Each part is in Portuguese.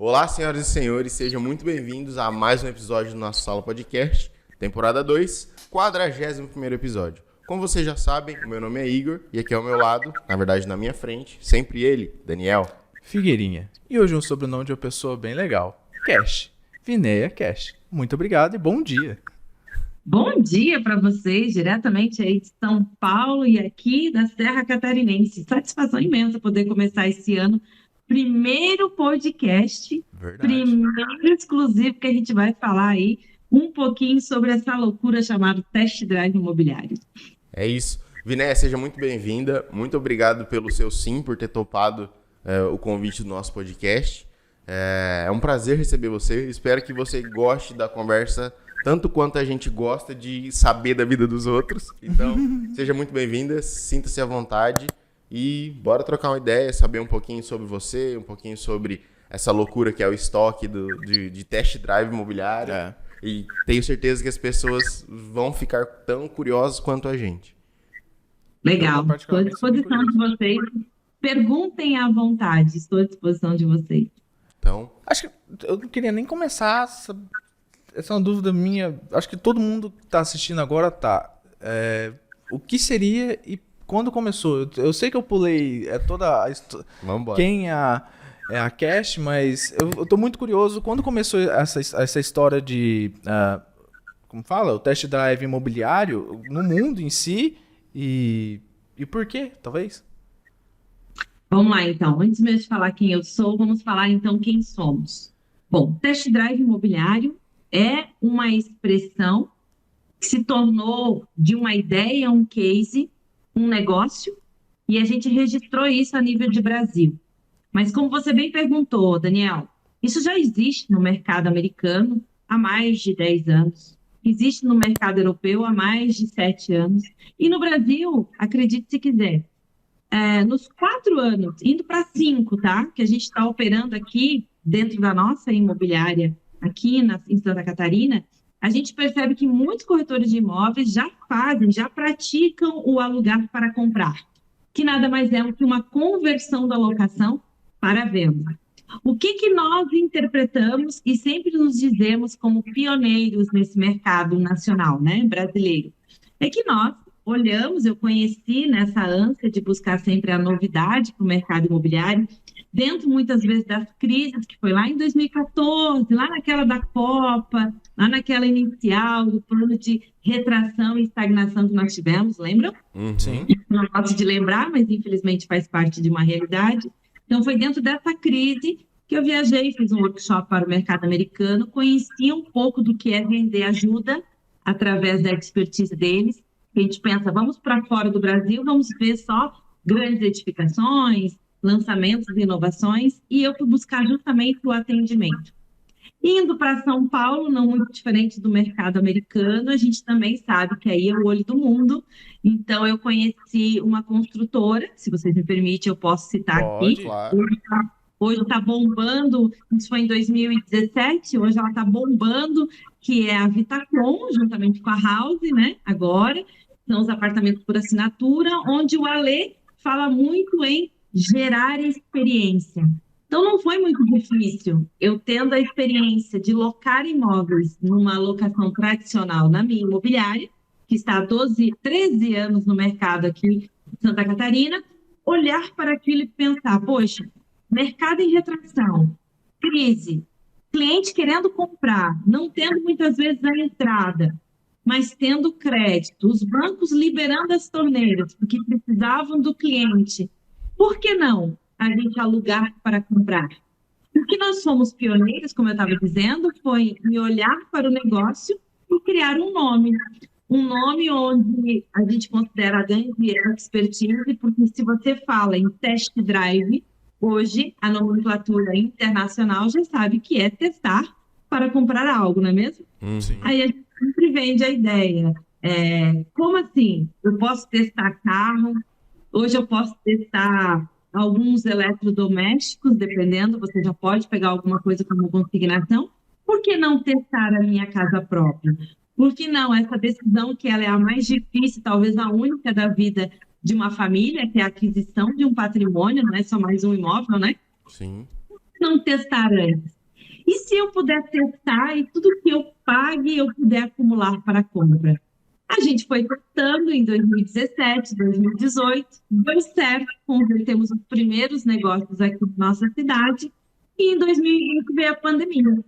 Olá, senhoras e senhores, sejam muito bem-vindos a mais um episódio do nosso Sala Podcast, temporada 2, 41º episódio. Como vocês já sabem, o meu nome é Igor e aqui ao meu lado, na verdade na minha frente, sempre ele, Daniel Figueirinha. E hoje um sobrenome de uma pessoa bem legal, Cash. Vineia Cash. Muito obrigado e bom dia. Bom dia para vocês, diretamente aí de São Paulo e aqui da Serra Catarinense. Satisfação imensa poder começar esse ano. Primeiro podcast, Verdade. primeiro exclusivo que a gente vai falar aí um pouquinho sobre essa loucura chamada Test Drive Imobiliário. É isso. Vinéia, seja muito bem-vinda. Muito obrigado pelo seu sim, por ter topado o convite do nosso podcast. É um prazer receber você. Espero que você goste da conversa tanto quanto a gente gosta de saber da vida dos outros. Então, seja muito bem-vinda, sinta-se à vontade e bora trocar uma ideia, saber um pouquinho sobre você, um pouquinho sobre essa loucura que é o estoque de test drive imobiliário. E tenho certeza que as pessoas vão ficar tão curiosas quanto a gente. Legal, estou à disposição de vocês. Perguntem à vontade, estou à disposição de vocês. Então, Acho que eu não queria nem começar. Essa é uma dúvida minha. Acho que todo mundo que está assistindo agora tá. O que seria e quando começou? Eu sei que eu pulei toda a história. vamos embora. Quem é a Cash, mas eu tô muito curioso. Quando começou essa história de. Como fala? O test drive imobiliário no mundo em si e por quê, talvez? Vamos lá, então. Antes mesmo de falar quem eu sou, vamos falar, então, quem somos. Bom, test drive imobiliário é uma expressão que se tornou de uma ideia, um case, um negócio, e a gente registrou isso a nível de Brasil. Mas como você bem perguntou, Daniel, isso já existe no mercado americano há mais de 10 anos. Existe no mercado europeu há mais de 7 anos. E no Brasil, acredite se quiser, nos 4 anos, indo para 5, tá? Que a gente está operando aqui dentro da nossa imobiliária, aqui em Santa Catarina, a gente percebe que muitos corretores de imóveis já praticam o alugar para comprar, que nada mais é do que uma conversão da locação para a venda. O que nós interpretamos e sempre nos dizemos como pioneiros nesse mercado nacional, né, brasileiro, é que nós olhamos, eu conheci nessa ânsia de buscar sempre a novidade para o mercado imobiliário, dentro muitas vezes das crises, que foi lá em 2014, lá naquela da Copa, lá naquela inicial do plano de retração e estagnação que nós tivemos, lembram? Sim. Não gosto de lembrar, mas infelizmente faz parte de uma realidade. Então foi dentro dessa crise que eu viajei, fiz um workshop para o mercado americano, conheci um pouco do que é vender ajuda através da expertise deles. A gente pensa, vamos para fora do Brasil, vamos ver só grandes edificações, lançamentos e inovações, e eu fui buscar justamente o atendimento. Indo para São Paulo, não muito diferente do mercado americano, a gente também sabe que aí é o olho do mundo, então eu conheci uma construtora, se vocês me permitem, eu posso citar Pode, aqui. claro. Hoje está bombando, isso foi em 2017, hoje ela está bombando, que é a Vitacom, juntamente com a House, né, agora, são os apartamentos por assinatura, onde o Alê fala muito em gerar experiência. Então, não foi muito difícil. Eu tendo a experiência de locar imóveis numa locação tradicional na minha imobiliária, que está há 13 anos no mercado aqui em Santa Catarina, olhar para aquilo e pensar, poxa, mercado em retração, crise, cliente querendo comprar, não tendo muitas vezes a entrada, mas tendo crédito, os bancos liberando as torneiras, porque precisavam do cliente. Por que não a gente alugar para comprar? O que nós fomos pioneiros, como eu estava dizendo, foi em olhar para o negócio e criar um nome onde a gente considera a grande expertise, porque se você fala em test drive, hoje a nomenclatura internacional já sabe que é testar para comprar algo, não é mesmo? Sim. Aí a gente sempre vende a ideia. Como assim? Eu posso testar carro, hoje eu posso testar alguns eletrodomésticos, dependendo, você já pode pegar alguma coisa como consignação. Por que não testar a minha casa própria? Por que não essa decisão que ela é a mais difícil, talvez a única da vida de uma família, que é a aquisição de um patrimônio, não é só mais um imóvel, né? Sim. não testar antes? E se eu puder testar e tudo que eu pague eu puder acumular para a compra? A gente foi testando em 2017, 2018, deu certo, convertemos os primeiros negócios aqui na nossa cidade e em 2020 veio a pandemia.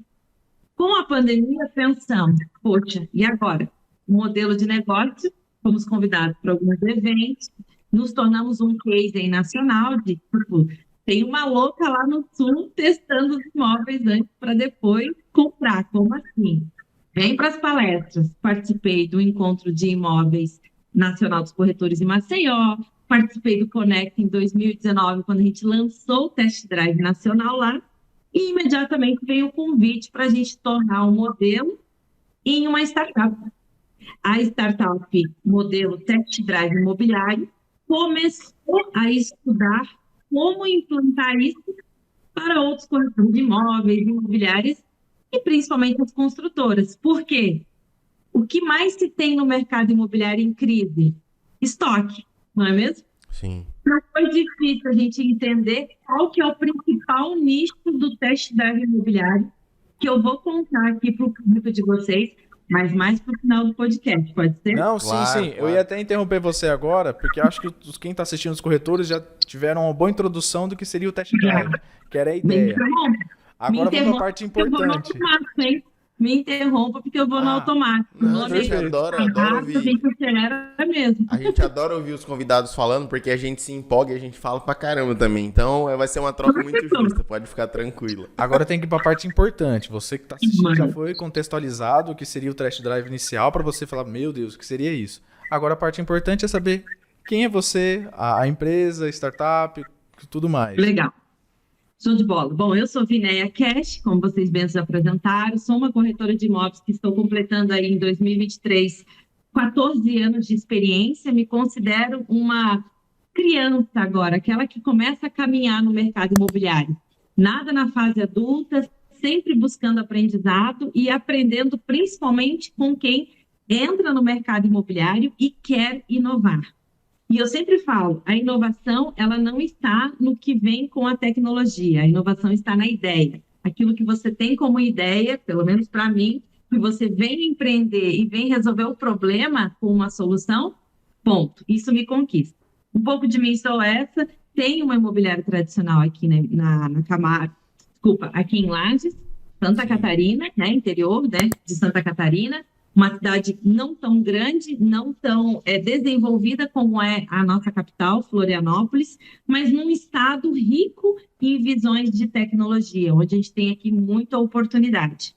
Com a pandemia, pensamos, poxa, e agora? O modelo de negócio, fomos convidados para alguns eventos, nos tornamos um case aí nacional de, tipo, tem uma louca lá no Sul testando os imóveis antes para depois comprar. Como assim? Vem para as palestras. Participei do Encontro de Imóveis Nacional dos Corretores em Maceió, participei do Connect em 2019, quando a gente lançou o Test Drive Nacional lá, e imediatamente veio o convite para a gente tornar um modelo em uma startup. A startup modelo Test Drive Imobiliário começou a estudar como implantar isso para outros corretores de imóveis, imobiliários e principalmente as construtoras. Por quê? O que mais se tem no mercado imobiliário em crise? Estoque, não é mesmo? Sim. Não foi difícil a gente entender qual que é o principal nicho do test drive imobiliário, que eu vou contar aqui para o público de vocês, mas mais para o final do podcast, pode ser? Não, Claro, sim. claro. Eu ia até interromper você agora, porque eu acho que quem está assistindo os corretores já tiveram uma boa introdução do que seria o test drive, que era a Me ideia. interrompa. Agora vamos para a parte Eu vou no importante. automático, hein? Me interrompa, porque eu vou no automático. O Não, a nome gente é adora rápido, ouvir. a gente acelera mesmo. A gente adora ouvir os convidados falando, porque a gente se empolga e a gente fala pra caramba também. Então vai ser uma troca muito justa, pode ficar tranquila. Agora tem que ir para a parte importante. Você que está assistindo já foi contextualizado o que seria o test drive inicial para você falar, meu Deus, o que seria isso? Agora a parte importante é saber quem é você, a empresa, a startup, tudo mais. Legal. Show de bola. Bom, eu sou Vinéia Cash, como vocês bem se apresentaram, sou uma corretora de imóveis que estou completando aí em 2023 14 anos de experiência, me considero uma criança agora, aquela que começa a caminhar no mercado imobiliário. Nada na fase adulta, sempre buscando aprendizado e aprendendo principalmente com quem entra no mercado imobiliário e quer inovar. E eu sempre falo, a inovação, ela não está no que vem com a tecnologia, a inovação está na ideia. Aquilo que você tem como ideia, pelo menos para mim, que você vem empreender e vem resolver o problema com uma solução, ponto. Isso me conquista. Um pouco de mim sou essa, tenho uma imobiliária tradicional aqui na Camargo, aqui em Lages, Santa Catarina, né, interior, né, de Santa Catarina, uma cidade não tão grande, não tão desenvolvida como é a nossa capital, Florianópolis, mas num estado rico em visões de tecnologia, onde a gente tem aqui muita oportunidade.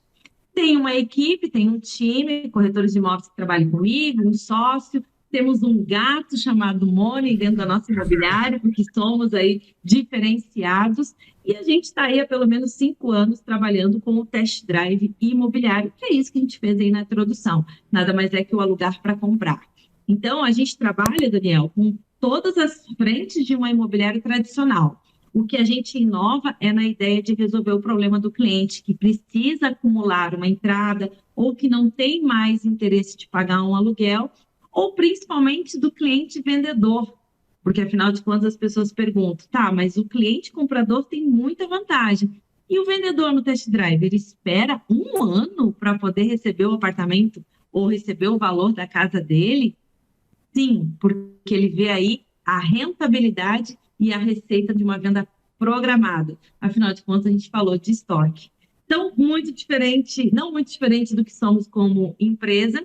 Tem uma equipe, tem um time, corretores de imóveis que trabalham comigo, um sócio, temos um gato chamado Moni dentro da nossa imobiliária, porque somos aí diferenciados, e a gente está aí há pelo menos 5 anos trabalhando com o test drive imobiliário, que é isso que a gente fez aí na introdução, nada mais é que o alugar para comprar. Então, a gente trabalha, Daniel, com todas as frentes de uma imobiliária tradicional. O que a gente inova é na ideia de resolver o problema do cliente que precisa acumular uma entrada ou que não tem mais interesse de pagar um aluguel, ou principalmente do cliente vendedor, porque afinal de contas as pessoas perguntam, tá, mas o cliente comprador tem muita vantagem, e o vendedor no test drive, ele espera 1 ano para poder receber o apartamento ou receber o valor da casa dele? Sim, porque ele vê aí a rentabilidade e a receita de uma venda programada. Afinal de contas, a gente falou de estoque. Então, muito diferente, não muito diferente do que somos como empresa.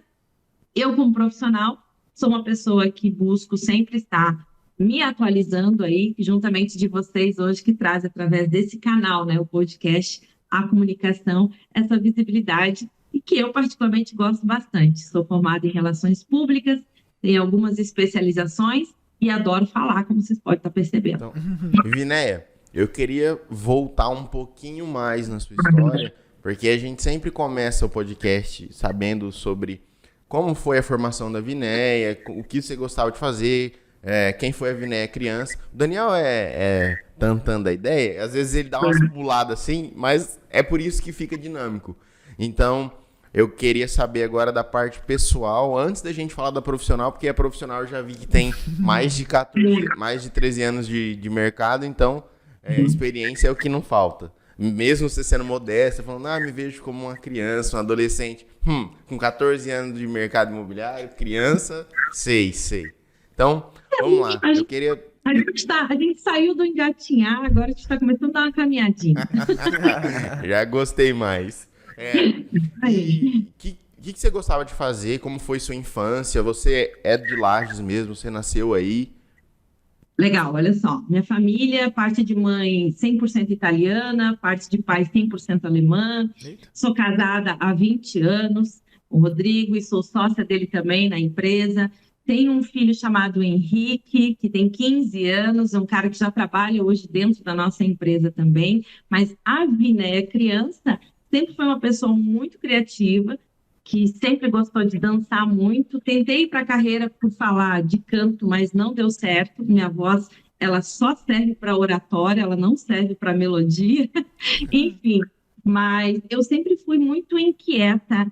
Eu, como profissional, sou uma pessoa que busco sempre estar me atualizando aí, juntamente de vocês hoje, que traz através desse canal, né, o podcast, a comunicação, essa visibilidade, e que eu particularmente gosto bastante. Sou formada em Relações Públicas, tenho algumas especializações e adoro falar, como vocês podem estar percebendo. Então, Vinéia, eu queria voltar um pouquinho mais na sua história, porque a gente sempre começa o podcast sabendo sobre como foi a formação da Vinéia, o que você gostava de fazer, quem foi a Vinéia criança. O Daniel é tantando a ideia, às vezes ele dá umas puladas assim, mas é por isso que fica dinâmico. Então, eu queria saber agora da parte pessoal, antes da gente falar da profissional, porque a profissional eu já vi que tem mais de 13 anos de mercado, então experiência é o que não falta. Mesmo você sendo modesta, falando, me vejo como uma criança, um adolescente, com 14 anos de mercado imobiliário, criança, sei. Então, vamos lá. Eu queria... A gente saiu do engatinhar, agora a gente está começando a dar uma caminhadinha. Já gostei mais. E que você gostava de fazer? Como foi sua infância? Você é de Lages mesmo? Você nasceu aí? Legal, olha só. Minha família, parte de mãe 100% italiana, parte de pai 100% alemã. Sou casada há 20 anos com o Rodrigo e sou sócia dele também na empresa. Tenho um filho chamado Henrique, que tem 15 anos, é um cara que já trabalha hoje dentro da nossa empresa também. Mas a Vinéia criança sempre foi uma pessoa muito criativa, que sempre gostou de dançar muito. Tentei ir para a carreira por falar de canto, mas não deu certo. Minha voz, ela só serve para oratória, ela não serve para melodia. Enfim, mas eu sempre fui muito inquieta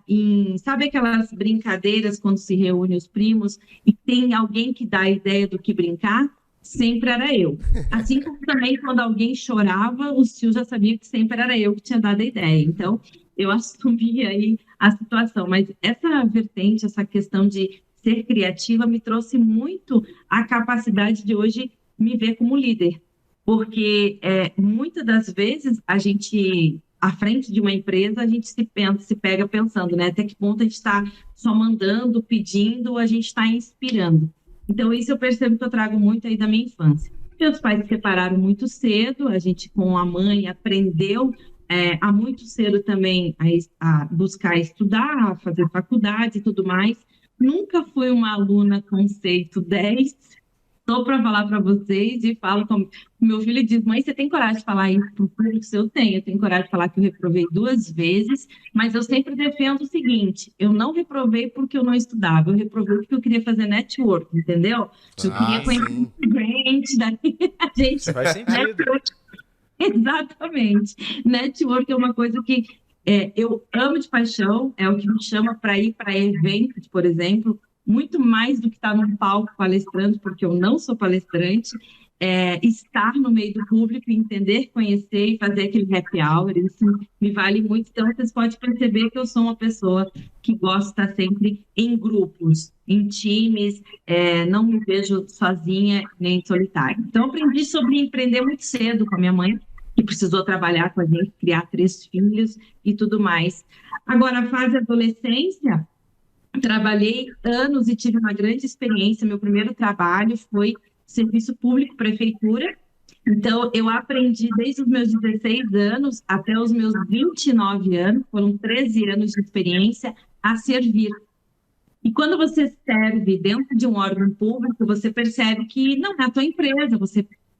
sabe aquelas brincadeiras quando se reúne os primos e tem alguém que dá a ideia do que brincar? Sempre era eu. Assim como também quando alguém chorava, os tios já sabiam que sempre era eu que tinha dado a ideia. Então, eu assumi aí a situação. Mas essa vertente, essa questão de ser criativa me trouxe muito a capacidade de hoje me ver como líder. Porque muitas das vezes a gente, à frente de uma empresa, a gente se pega pensando, né? Até que ponto a gente está só mandando, pedindo, a gente está inspirando. Então, isso eu percebo que eu trago muito aí da minha infância. Meus pais se separaram muito cedo, a gente com a mãe aprendeu há muito cedo também a buscar estudar, a fazer faculdade e tudo mais. Nunca fui uma aluna conceito 10. Estou para falar para vocês e falo com meu filho e diz, mãe, você tem coragem de falar isso para o público? Eu tenho coragem de falar que eu reprovei 2 vezes, mas eu sempre defendo o seguinte, eu não reprovei porque eu não estudava, eu reprovei porque eu queria fazer network, entendeu? Eu queria conhecer gente, daí a gente... Faz sentido. Exatamente. Network é uma coisa que eu amo de paixão, é o que me chama para ir para eventos, por exemplo, muito mais do que estar num palco palestrando, porque eu não sou palestrante, estar no meio do público, entender, conhecer e fazer aquele happy hour, isso me vale muito. Então, vocês podem perceber que eu sou uma pessoa que gosta de estar sempre em grupos, em times, não me vejo sozinha nem solitária. Então, aprendi sobre empreender muito cedo com a minha mãe, que precisou trabalhar com a gente, criar 3 filhos e tudo mais. Agora, a fase adolescência, trabalhei anos e tive uma grande experiência. Meu primeiro trabalho foi serviço público, prefeitura. Então, eu aprendi desde os meus 16 anos até os meus 29 anos, foram 13 anos de experiência, a servir. E quando você serve dentro de um órgão público, você percebe que não é a tua empresa,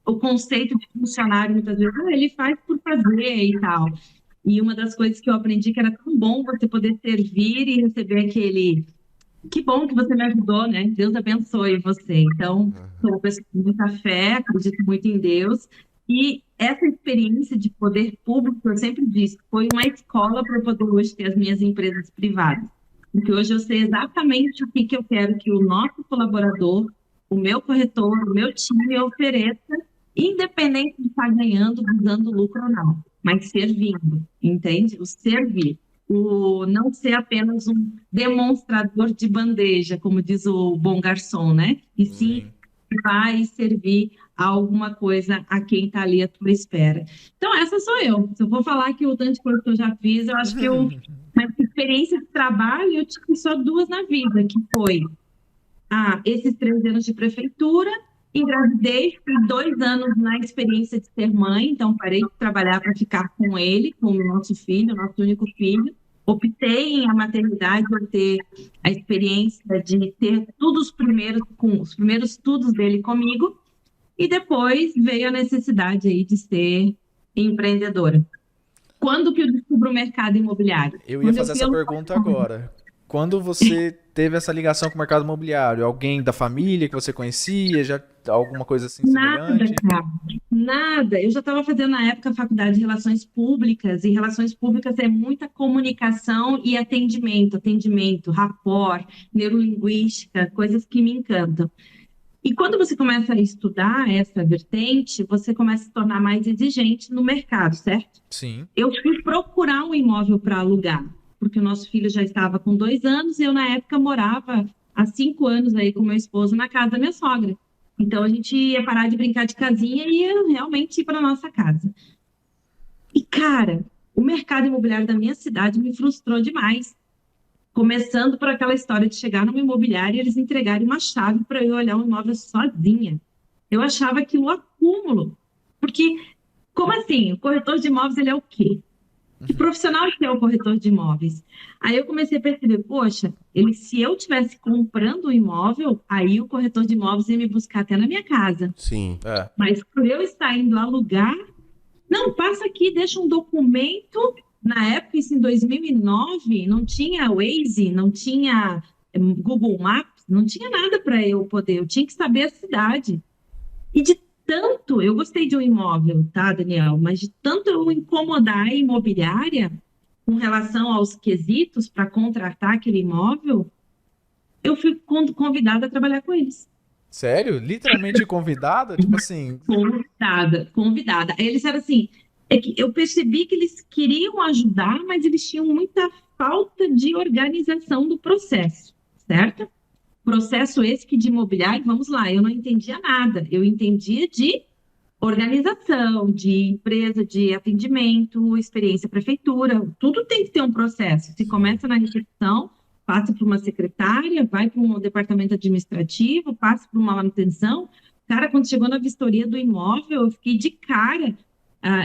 o conceito de funcionário, muitas vezes, ele faz por fazer e tal. E uma das coisas que eu aprendi que era tão bom você poder servir e receber aquele... Que bom que você me ajudou, né? Deus abençoe você. Então, sou uma pessoa com muita fé, acredito muito em Deus. E essa experiência de poder público, eu sempre disse, foi uma escola para eu poder hoje ter as minhas empresas privadas. Porque hoje eu sei exatamente o que eu quero que o nosso colaborador, o meu corretor, o meu time ofereça, independente de estar ganhando, visando lucro ou não, mas servindo, entende? O servir. O não ser apenas um demonstrador de bandeja, como diz o bom garçom, né? E sim vai servir alguma coisa a quem está ali à tua espera. Então, essa sou eu. Se eu for falar que o tanto de coisa que eu já fiz, eu acho que mas experiência de trabalho, eu tive só 2 na vida, que foi esses 3 anos de prefeitura, engravidei, fui 2 anos na experiência de ser mãe, então parei de trabalhar para ficar com ele, com o nosso filho, o nosso único filho. Optei em a maternidade por ter a experiência de ter os primeiros estudos dele comigo, e depois veio a necessidade aí de ser empreendedora. Quando que eu descubro o mercado imobiliário? Eu ia fazer essa pergunta agora. Quando você teve essa ligação com o mercado imobiliário? Alguém da família que você conhecia? Já alguma coisa assim semelhante? Nada. Eu já estava fazendo na época a faculdade de Relações Públicas, e Relações Públicas é muita comunicação e atendimento, rapport, neurolinguística, coisas que me encantam. E quando você começa a estudar essa vertente, você começa a se tornar mais exigente no mercado, certo? Sim. Eu fui procurar um imóvel para alugar, porque o nosso filho já estava com 2 anos e eu, na época, morava há 5 anos aí com meu esposo na casa da minha sogra. Então, a gente ia parar de brincar de casinha e ia realmente ir para nossa casa. E, cara, o mercado imobiliário da minha cidade me frustrou demais. Começando por aquela história de chegar numa imobiliária e eles entregarem uma chave para eu olhar um imóvel sozinha. Eu achava aquilo um acúmulo. Porque, como assim? O corretor de imóveis, ele é o quê? Que profissional que é o corretor de imóveis? Aí eu comecei a perceber, poxa, se eu estivesse comprando um imóvel, aí o corretor de imóveis ia me buscar até na minha casa. Sim. Mas por eu estar indo alugar, não, passa aqui, deixa um documento. Na época, isso em 2009, não tinha Waze, não tinha Google Maps, não tinha nada para eu poder, eu tinha que saber a cidade. E de tanto, eu gostei de um imóvel, tá, Daniel? Mas de tanto eu incomodar a imobiliária com relação aos quesitos para contratar aquele imóvel, eu fui convidada a trabalhar com eles. Sério? Literalmente convidada? Tipo assim... Convidada. Aí eles eram assim, é que eu percebi que eles queriam ajudar, mas eles tinham muita falta de organização do processo, certo? Processo esse que de imobiliário, vamos lá, eu não entendia nada. Eu entendia de organização, de empresa, de atendimento, experiência prefeitura, tudo tem que ter um processo. Se começa na recepção, passa por uma secretária, vai para um departamento administrativo, passa por uma manutenção. Cara, quando chegou na vistoria do imóvel, eu fiquei de cara.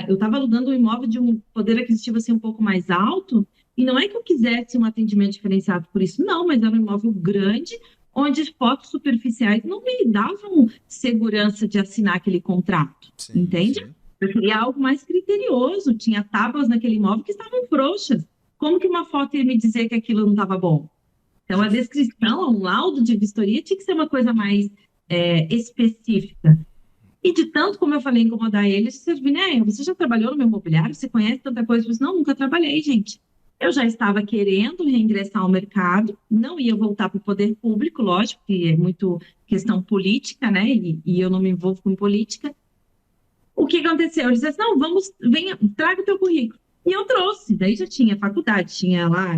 Eu estava alugando um imóvel de um poder aquisitivo assim, um pouco mais alto, e não é que eu quisesse um atendimento diferenciado por isso, não, mas era um imóvel grande, onde as fotos superficiais não me davam segurança de assinar aquele contrato, Sim, entende? sim. Eu queria algo mais criterioso, tinha tábuas naquele imóvel que estavam frouxas. Como que uma foto ia me dizer que aquilo não estava bom? Então, a descrição, um laudo de vistoria tinha que ser uma coisa mais específica. E de tanto, como eu falei, incomodar eles, Servinéia, você já trabalhou no meu imobiliário? Você conhece tanta coisa? Eu disse, não, nunca trabalhei, gente. Eu já estava querendo reingressar ao mercado, não ia voltar para o poder público, lógico, que é muito questão política, né? E eu não me envolvo com política. O que aconteceu? Eu disse assim, não, venha, traga o teu currículo. E eu trouxe, daí já tinha faculdade, tinha lá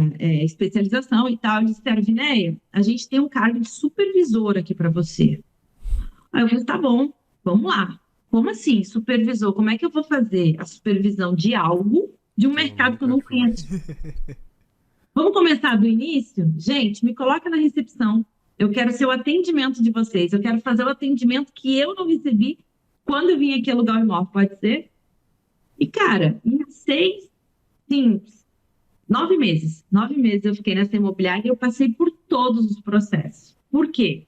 especialização e tal. Eu disse, Servinéia, a gente tem um cargo de supervisor aqui para você. Aí eu falei, tá bom, vamos lá. Como assim, supervisor? Como é que eu vou fazer a supervisão de algo de um mercado que eu não conheço? Vamos começar do início? Gente, me coloca na recepção. Eu quero ser o atendimento de vocês. Eu quero fazer o atendimento que eu não recebi quando eu vim aqui alugar o imóvel, pode ser? E, cara, em 9 meses. 9 meses eu fiquei nessa imobiliária e eu passei por todos os processos. Por quê?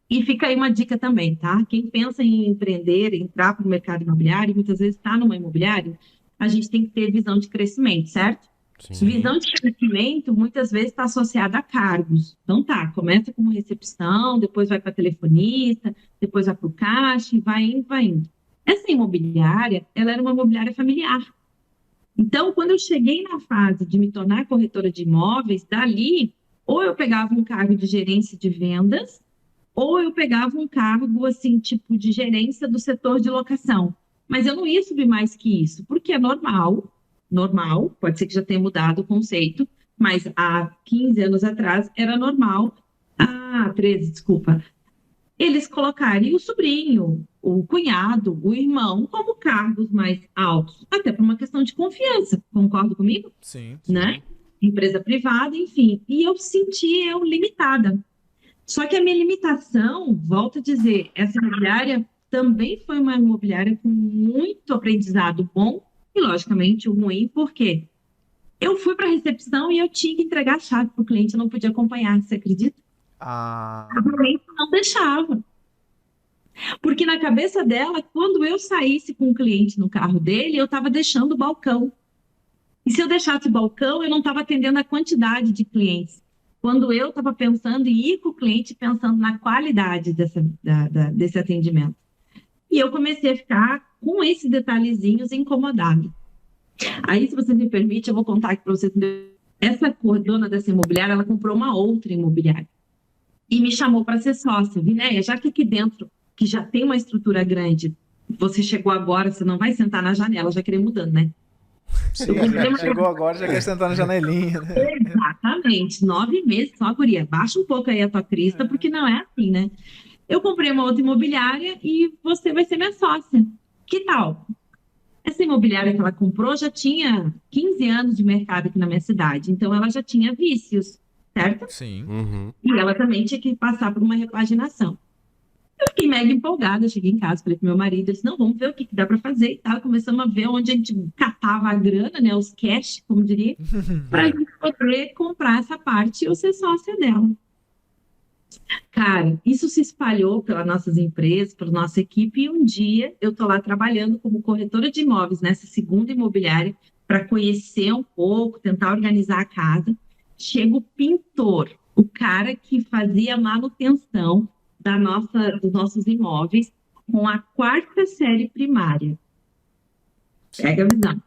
E fica aí uma dica também, tá? Quem pensa em empreender, entrar para o mercado imobiliário, muitas vezes está numa imobiliária, a gente tem que ter visão de crescimento, certo? Sim. Visão de crescimento muitas vezes está associada a cargos. Então tá, começa como recepção, depois vai para telefonista, depois vai para o caixa e vai indo, vai indo. Essa imobiliária, ela era uma imobiliária familiar. Então, quando eu cheguei na fase de me tornar corretora de imóveis, dali, ou eu pegava um cargo de gerência de vendas, ou eu pegava um cargo, assim, tipo de gerência do setor de locação. Mas eu não ia subir mais que isso, porque é normal, pode ser que já tenha mudado o conceito, mas há 15 anos atrás era normal, 13, desculpa, eles colocarem o sobrinho, o cunhado, o irmão como cargos mais altos, até por uma questão de confiança, concorda comigo? Sim. Né? Empresa privada, enfim. E eu senti eu limitada. Só que a minha limitação, volto a dizer, essa imobiliária também foi uma imobiliária com muito aprendizado bom e, logicamente, o ruim, porque eu fui para a recepção e eu tinha que entregar a chave para o cliente, eu não podia acompanhar, você acredita? O cliente não deixava. Porque na cabeça dela, quando eu saísse com o cliente no carro dele, eu estava deixando o balcão. E se eu deixasse o balcão, eu não estava atendendo a quantidade de clientes. Quando eu estava pensando em ir com o cliente, pensando na qualidade desse atendimento. E eu comecei a ficar com esses detalhezinhos incomodado. Aí, se você me permite, eu vou contar aqui para vocês. Essa dona dessa imobiliária, ela comprou uma outra imobiliária. e me chamou para ser sócia. Vinéia, já que aqui dentro, que já tem uma estrutura grande, você chegou agora, você não vai sentar na janela, já querer mudando, né? Sim, chegou agora, já quer sentar na janelinha, né? Exatamente, 9 meses só, guria. Baixa um pouco aí a tua crista, porque não é assim, né? Eu comprei uma outra imobiliária e você vai ser minha sócia. Que tal? Essa imobiliária que ela comprou já tinha 15 anos de mercado aqui na minha cidade, então ela já tinha vícios, certo? Sim. Uhum. E ela também tinha que passar por uma repaginação. Eu fiquei mega empolgada, cheguei em casa, falei pro meu marido, ele disse, não, vamos ver o que dá para fazer e tal. Começamos a ver onde a gente catava a grana, né, os cash, como diria, para a gente poder comprar essa parte e eu ser sócia dela. Cara, isso se espalhou pelas nossas empresas, pela nossa equipe, e um dia eu tô lá trabalhando como corretora de imóveis nessa segunda imobiliária para conhecer um pouco, tentar organizar a casa. Chega o pintor, o cara que fazia manutenção dos nossos imóveis com a 4ª série primária. Pega a visão.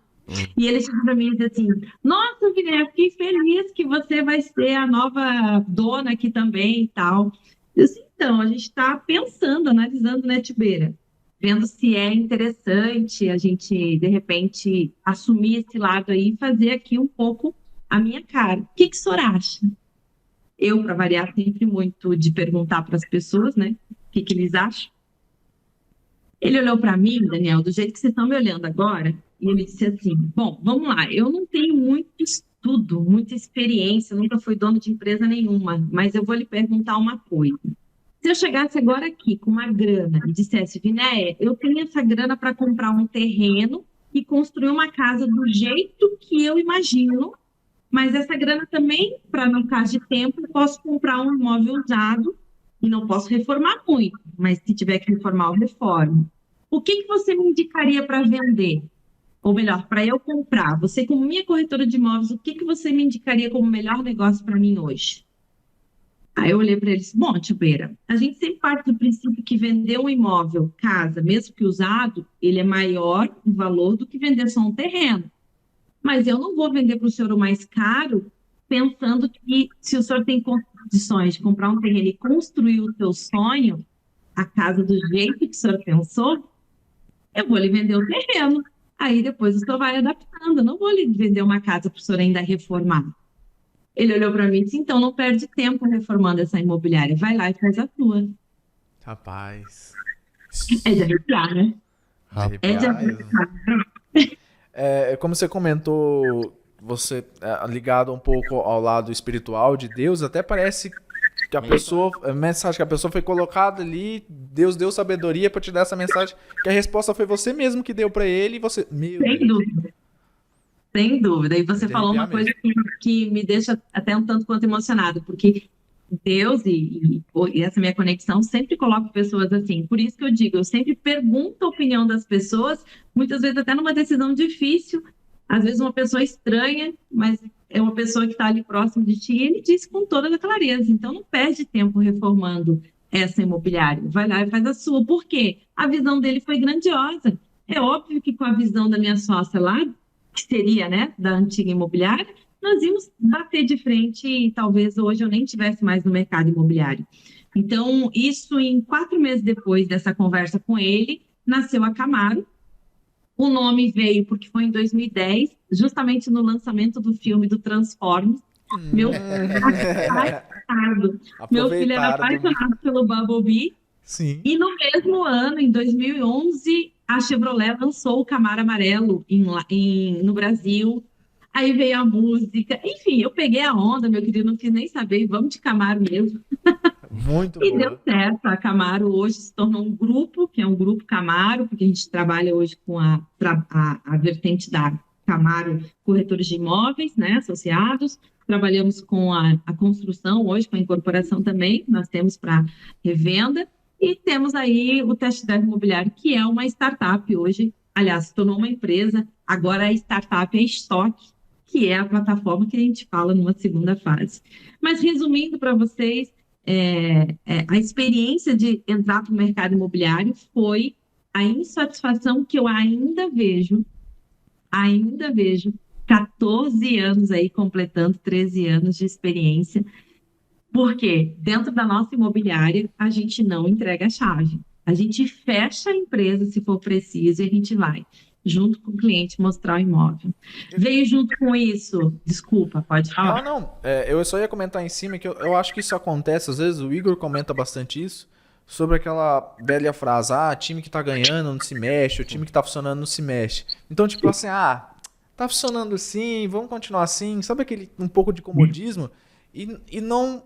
E ele chegou para mim e disse assim, nossa, Vinéia, fiquei feliz que você vai ser a nova dona aqui também e tal. Eu disse, então, a gente está pensando, analisando, né, Tibeira? Vendo se é interessante a gente, de repente, assumir esse lado aí e fazer aqui um pouco a minha cara. O que o senhor acha? Eu, para variar, sempre muito de perguntar para as pessoas, né? O que eles acham. Ele olhou para mim, Daniel, do jeito que vocês estão me olhando agora, e ele disse assim, bom, vamos lá, eu não tenho muito estudo, muita experiência, nunca fui dono de empresa nenhuma, mas eu vou lhe perguntar uma coisa. Se eu chegasse agora aqui com uma grana e dissesse, Vinéia, eu tenho essa grana para comprar um terreno e construir uma casa do jeito que eu imagino, mas essa grana também, para não ficar de tempo, eu posso comprar um imóvel usado e não posso reformar muito, mas se tiver que reformar, eu reformo. O que você me indicaria para vender? Ou melhor, para eu comprar? Você, como minha corretora de imóveis, o que você me indicaria como melhor negócio para mim hoje? Aí eu olhei para eles, bom, tio Beira, a gente sempre parte do princípio que vender um imóvel, casa, mesmo que usado, ele é maior em valor do que vender só um terreno. Mas eu não vou vender para o senhor o mais caro, pensando que se o senhor tem condições de comprar um terreno e construir o seu sonho, a casa do jeito que o senhor pensou, eu vou lhe vender o terreno. Aí depois o senhor vai adaptando. Eu não vou lhe vender uma casa para o senhor ainda reformar. Ele olhou para mim e disse, então não perde tempo reformando essa imobiliária. Vai lá e faz a tua. Rapaz. É de arrepiar, né? É de Rapaz. arrepiar. Como você comentou, você ligado um pouco ao lado espiritual de Deus, até parece que a mensagem que a pessoa foi colocada ali, Deus deu sabedoria para te dar essa mensagem, que a resposta foi você mesmo que deu para ele e você... Sem dúvida. Sem dúvida. E você falou uma coisa que me deixa até um tanto quanto emocionado, porque Deus e essa minha conexão sempre coloca pessoas assim. Por isso que eu digo, eu sempre pergunto a opinião das pessoas, muitas vezes até numa decisão difícil, às vezes uma pessoa estranha, mas é uma pessoa que está ali próximo de ti, e ele diz com toda a clareza. Então não perde tempo reformando essa imobiliária. Vai lá e faz a sua. Por quê? A visão dele foi grandiosa. É óbvio que com a visão da minha sócia lá, que seria, né, da antiga imobiliária, nós íamos bater de frente e talvez hoje eu nem estivesse mais no mercado imobiliário. Então, isso em 4 meses depois dessa conversa com ele, nasceu a Camaro. O nome veio porque foi em 2010, justamente no lançamento do filme do Transformers. Meu filho era apaixonado. Meu filho era apaixonado pelo Bumblebee. Sim. E no mesmo ano, em 2011, a Chevrolet lançou o Camaro amarelo no Brasil. Aí veio a música. Enfim, eu peguei a onda, meu querido, não quis nem saber. Vamos de Camaro mesmo. Muito E boa. deu certo. A Camaro hoje se tornou um grupo, que é um grupo Camaro, porque a gente trabalha hoje com a vertente da Camaro Corretores de Imóveis, né, associados. Trabalhamos com a construção hoje, com a incorporação também, nós temos para revenda. E temos aí o Test Drive Imobiliário, que é uma startup hoje. Aliás, se tornou uma empresa, agora a startup é Stock, que é a plataforma que a gente fala numa segunda fase. Mas resumindo para vocês, a experiência de entrar para o mercado imobiliário foi a insatisfação que eu ainda vejo, 14 anos aí, completando 13 anos de experiência, Porque dentro da nossa imobiliária, a gente não entrega a chave. A gente fecha a empresa se for preciso e a gente vai, junto com o cliente, mostrar o imóvel. Veio junto com isso, desculpa, pode falar? Não. Eu só ia comentar em cima que eu acho que isso acontece, às vezes o Igor comenta bastante isso, sobre aquela velha frase, time que tá ganhando não se mexe, o time que tá funcionando não se mexe. Então, tipo assim, tá funcionando assim, vamos continuar assim, sabe aquele um pouco de comodismo e não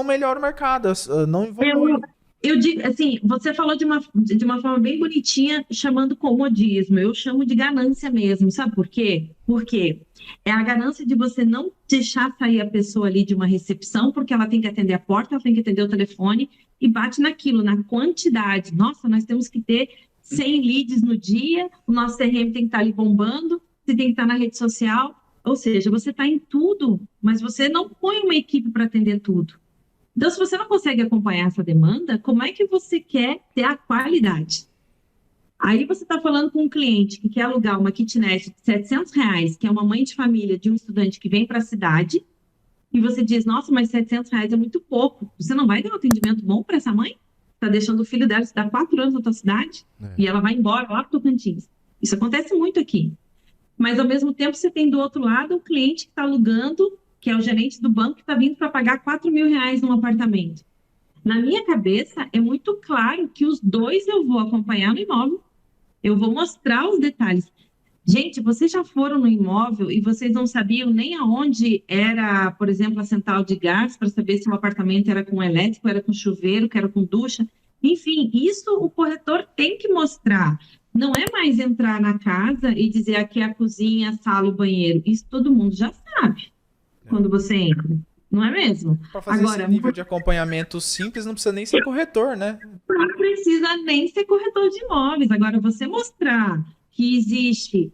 melhora o mercado, não evolui. Eu digo assim, você falou de uma forma bem bonitinha, chamando comodismo. Eu chamo de ganância mesmo, sabe por quê? Porque é a ganância de você não deixar sair a pessoa ali de uma recepção, porque ela tem que atender a porta, ela tem que atender o telefone, e bate naquilo, na quantidade. Nossa, nós temos que ter 100 leads no dia, o nosso CRM tem que estar ali bombando, você tem que estar na rede social. Ou seja, você está em tudo, mas você não põe uma equipe para atender tudo. Então, se você não consegue acompanhar essa demanda, como é que você quer ter a qualidade? Aí você está falando com um cliente que quer alugar uma kitnet de R$ 700, que é uma mãe de família de um estudante que vem para a cidade, e você diz, nossa, mas R$ 700 é muito pouco. Você não vai dar um atendimento bom para essa mãe? Está deixando o filho dela estudar 4 anos na tua cidade, e ela vai embora lá para o Tocantins. Isso acontece muito aqui. Mas, ao mesmo tempo, você tem do outro lado o cliente que está alugando, que é o gerente do banco, que está vindo para pagar R$ 4.000 num apartamento. Na minha cabeça, é muito claro que os dois eu vou acompanhar no imóvel, eu vou mostrar os detalhes. Gente, vocês já foram no imóvel e vocês não sabiam nem aonde era, por exemplo, a central de gás, para saber se o apartamento era com elétrico, era com chuveiro, que era com ducha. Enfim, isso o corretor tem que mostrar. Não é mais entrar na casa e dizer aqui é a cozinha, a sala, o banheiro. Isso todo mundo já sabe quando você entra, não é mesmo? Para fazer esse nível de acompanhamento simples, não precisa nem ser corretor, né? Não precisa nem ser corretor de imóveis. Agora, você mostrar que existe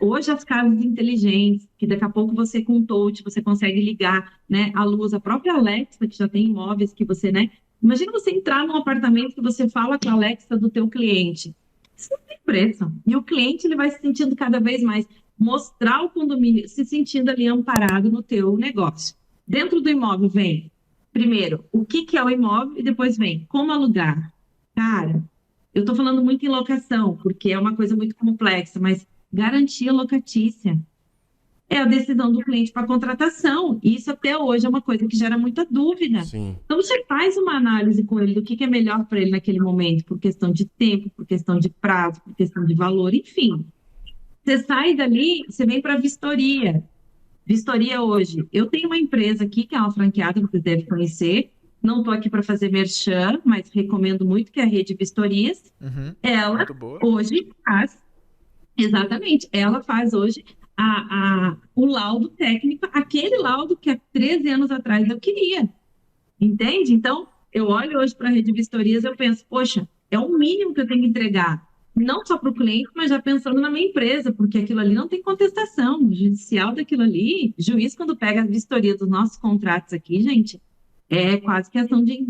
hoje as casas inteligentes, que daqui a pouco você com o touch, você consegue ligar, né, a luz, a própria Alexa, que já tem imóveis que você, né? Imagina você entrar num apartamento que você fala com a Alexa do teu cliente. Isso não tem preço. E o cliente ele vai se sentindo cada vez mais, mostrar o condomínio, se sentindo ali amparado no teu negócio. Dentro do imóvel vem, primeiro, o que é o imóvel e depois vem, como alugar. Cara, eu estou falando muito em locação, porque é uma coisa muito complexa, mas garantia locatícia é a decisão do cliente para contratação. E isso até hoje é uma coisa que gera muita dúvida. Sim. Então, você faz uma análise com ele do que é melhor para ele naquele momento, por questão de tempo, por questão de prazo, por questão de valor, enfim. Você sai dali, você vem para a vistoria. Vistoria hoje. Eu tenho uma empresa aqui, que é uma franqueada, que você deve conhecer. Não estou aqui para fazer merchan, mas recomendo muito, que é a Rede Vistorias. Ela hoje faz, exatamente, ela faz hoje o laudo técnico, aquele laudo que há 13 anos atrás eu queria. Entende? Então, eu olho hoje para a Rede Vistorias e eu penso, poxa, é o mínimo que eu tenho que entregar. Não só para o cliente, mas já pensando na minha empresa, porque aquilo ali não tem contestação. O judicial daquilo ali, juiz, quando pega a vistoria dos nossos contratos aqui, gente, é quase que ação de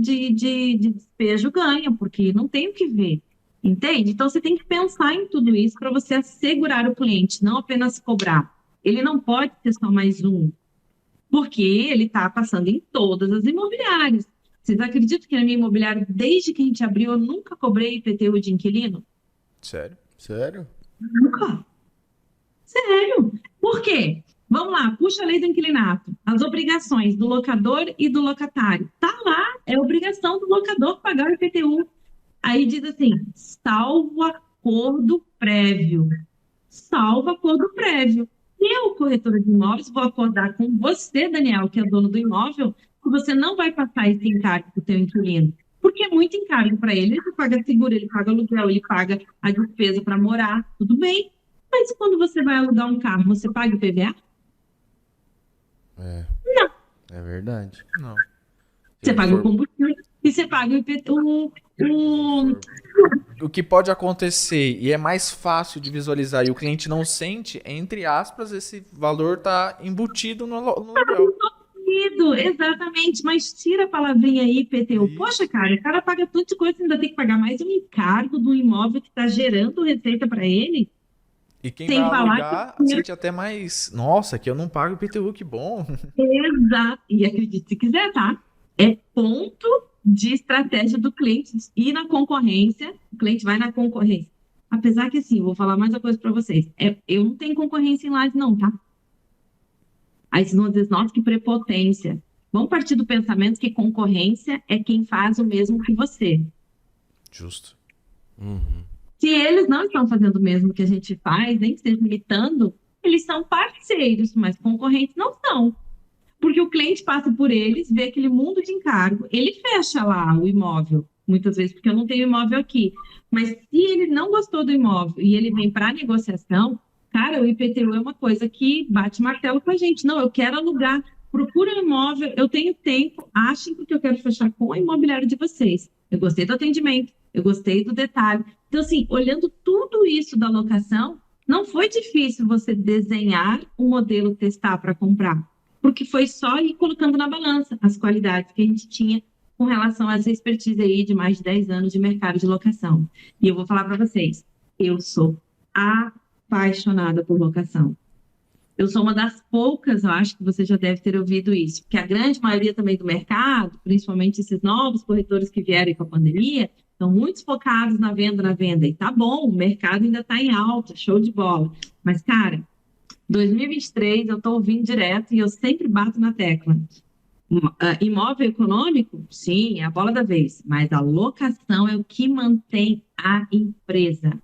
despejo ganha, porque não tem o que ver. Entende? Então, você tem que pensar em tudo isso para você assegurar o cliente, não apenas cobrar. Ele não pode ser só mais um, porque ele está passando em todas as imobiliárias. Vocês acreditam que na minha imobiliária, desde que a gente abriu, eu nunca cobrei IPTU de inquilino? Sério? Sério? Nunca. Sério. Por quê? Vamos lá, puxa a lei do inquilinato. As obrigações do locador e do locatário. Tá lá, é obrigação do locador pagar o IPTU. Aí diz assim, salvo acordo prévio. Salvo acordo prévio. Eu, corretora de imóveis, vou acordar com você, Daniel, que é dono do imóvel, que você não vai passar esse encargo para o teu inquilino. Porque é muito encargo para ele. Ele paga seguro, ele paga aluguel, ele paga a despesa para morar, tudo bem. Mas quando você vai alugar um carro, você paga o PVA? Não. É verdade. Não. Você paga o combustível e você paga O que pode acontecer, e é mais fácil de visualizar, e o cliente não sente, entre aspas, esse valor tá embutido no aluguel. Exatamente, mas tira a palavrinha aí, IPTU. Isso. Poxa, cara, o cara paga tanta coisa, ainda tem que pagar mais um encargo do imóvel que está gerando receita para ele. E quem Sem vai falar alugar que- sente até mais, nossa, que eu não pago IPTU, que bom. Exato. E acredite se quiser, tá? É ponto de estratégia do cliente ir na concorrência, o cliente vai na concorrência. Apesar que, assim, vou falar mais uma coisa para vocês. Eu não tenho concorrência em laje, não, tá? Aí vocês vão dizer, nossa, que prepotência. Vamos partir do pensamento que concorrência é quem faz o mesmo que você. Justo. Se eles não estão fazendo o mesmo que a gente faz, nem que esteja imitando, eles são parceiros, mas concorrentes não são. Porque o cliente passa por eles, vê aquele mundo de encargo, ele fecha lá o imóvel, muitas vezes, porque eu não tenho imóvel aqui. Mas se ele não gostou do imóvel e ele vem para negociação, cara, o IPTU é uma coisa que bate martelo com a gente. Não, eu quero alugar, procura um imóvel, eu tenho tempo, achem porque eu quero fechar com a imobiliária de vocês. Eu gostei do atendimento, eu gostei do detalhe. Então, assim, olhando tudo isso da locação, não foi difícil você desenhar um modelo testar para comprar, porque foi só ir colocando na balança as qualidades que a gente tinha com relação a essa expertise aí de mais de 10 anos de mercado de locação. E eu vou falar para vocês, eu sou apaixonada por locação. Eu sou uma das poucas, eu acho que você já deve ter ouvido isso, porque a grande maioria também do mercado, principalmente esses novos corretores que vieram com a pandemia, estão muito focados na venda, e tá bom, o mercado ainda está em alta, show de bola. Mas, cara, 2023 eu estou ouvindo direto e eu sempre bato na tecla. Imóvel econômico, sim, é a bola da vez, mas a locação é o que mantém a empresa,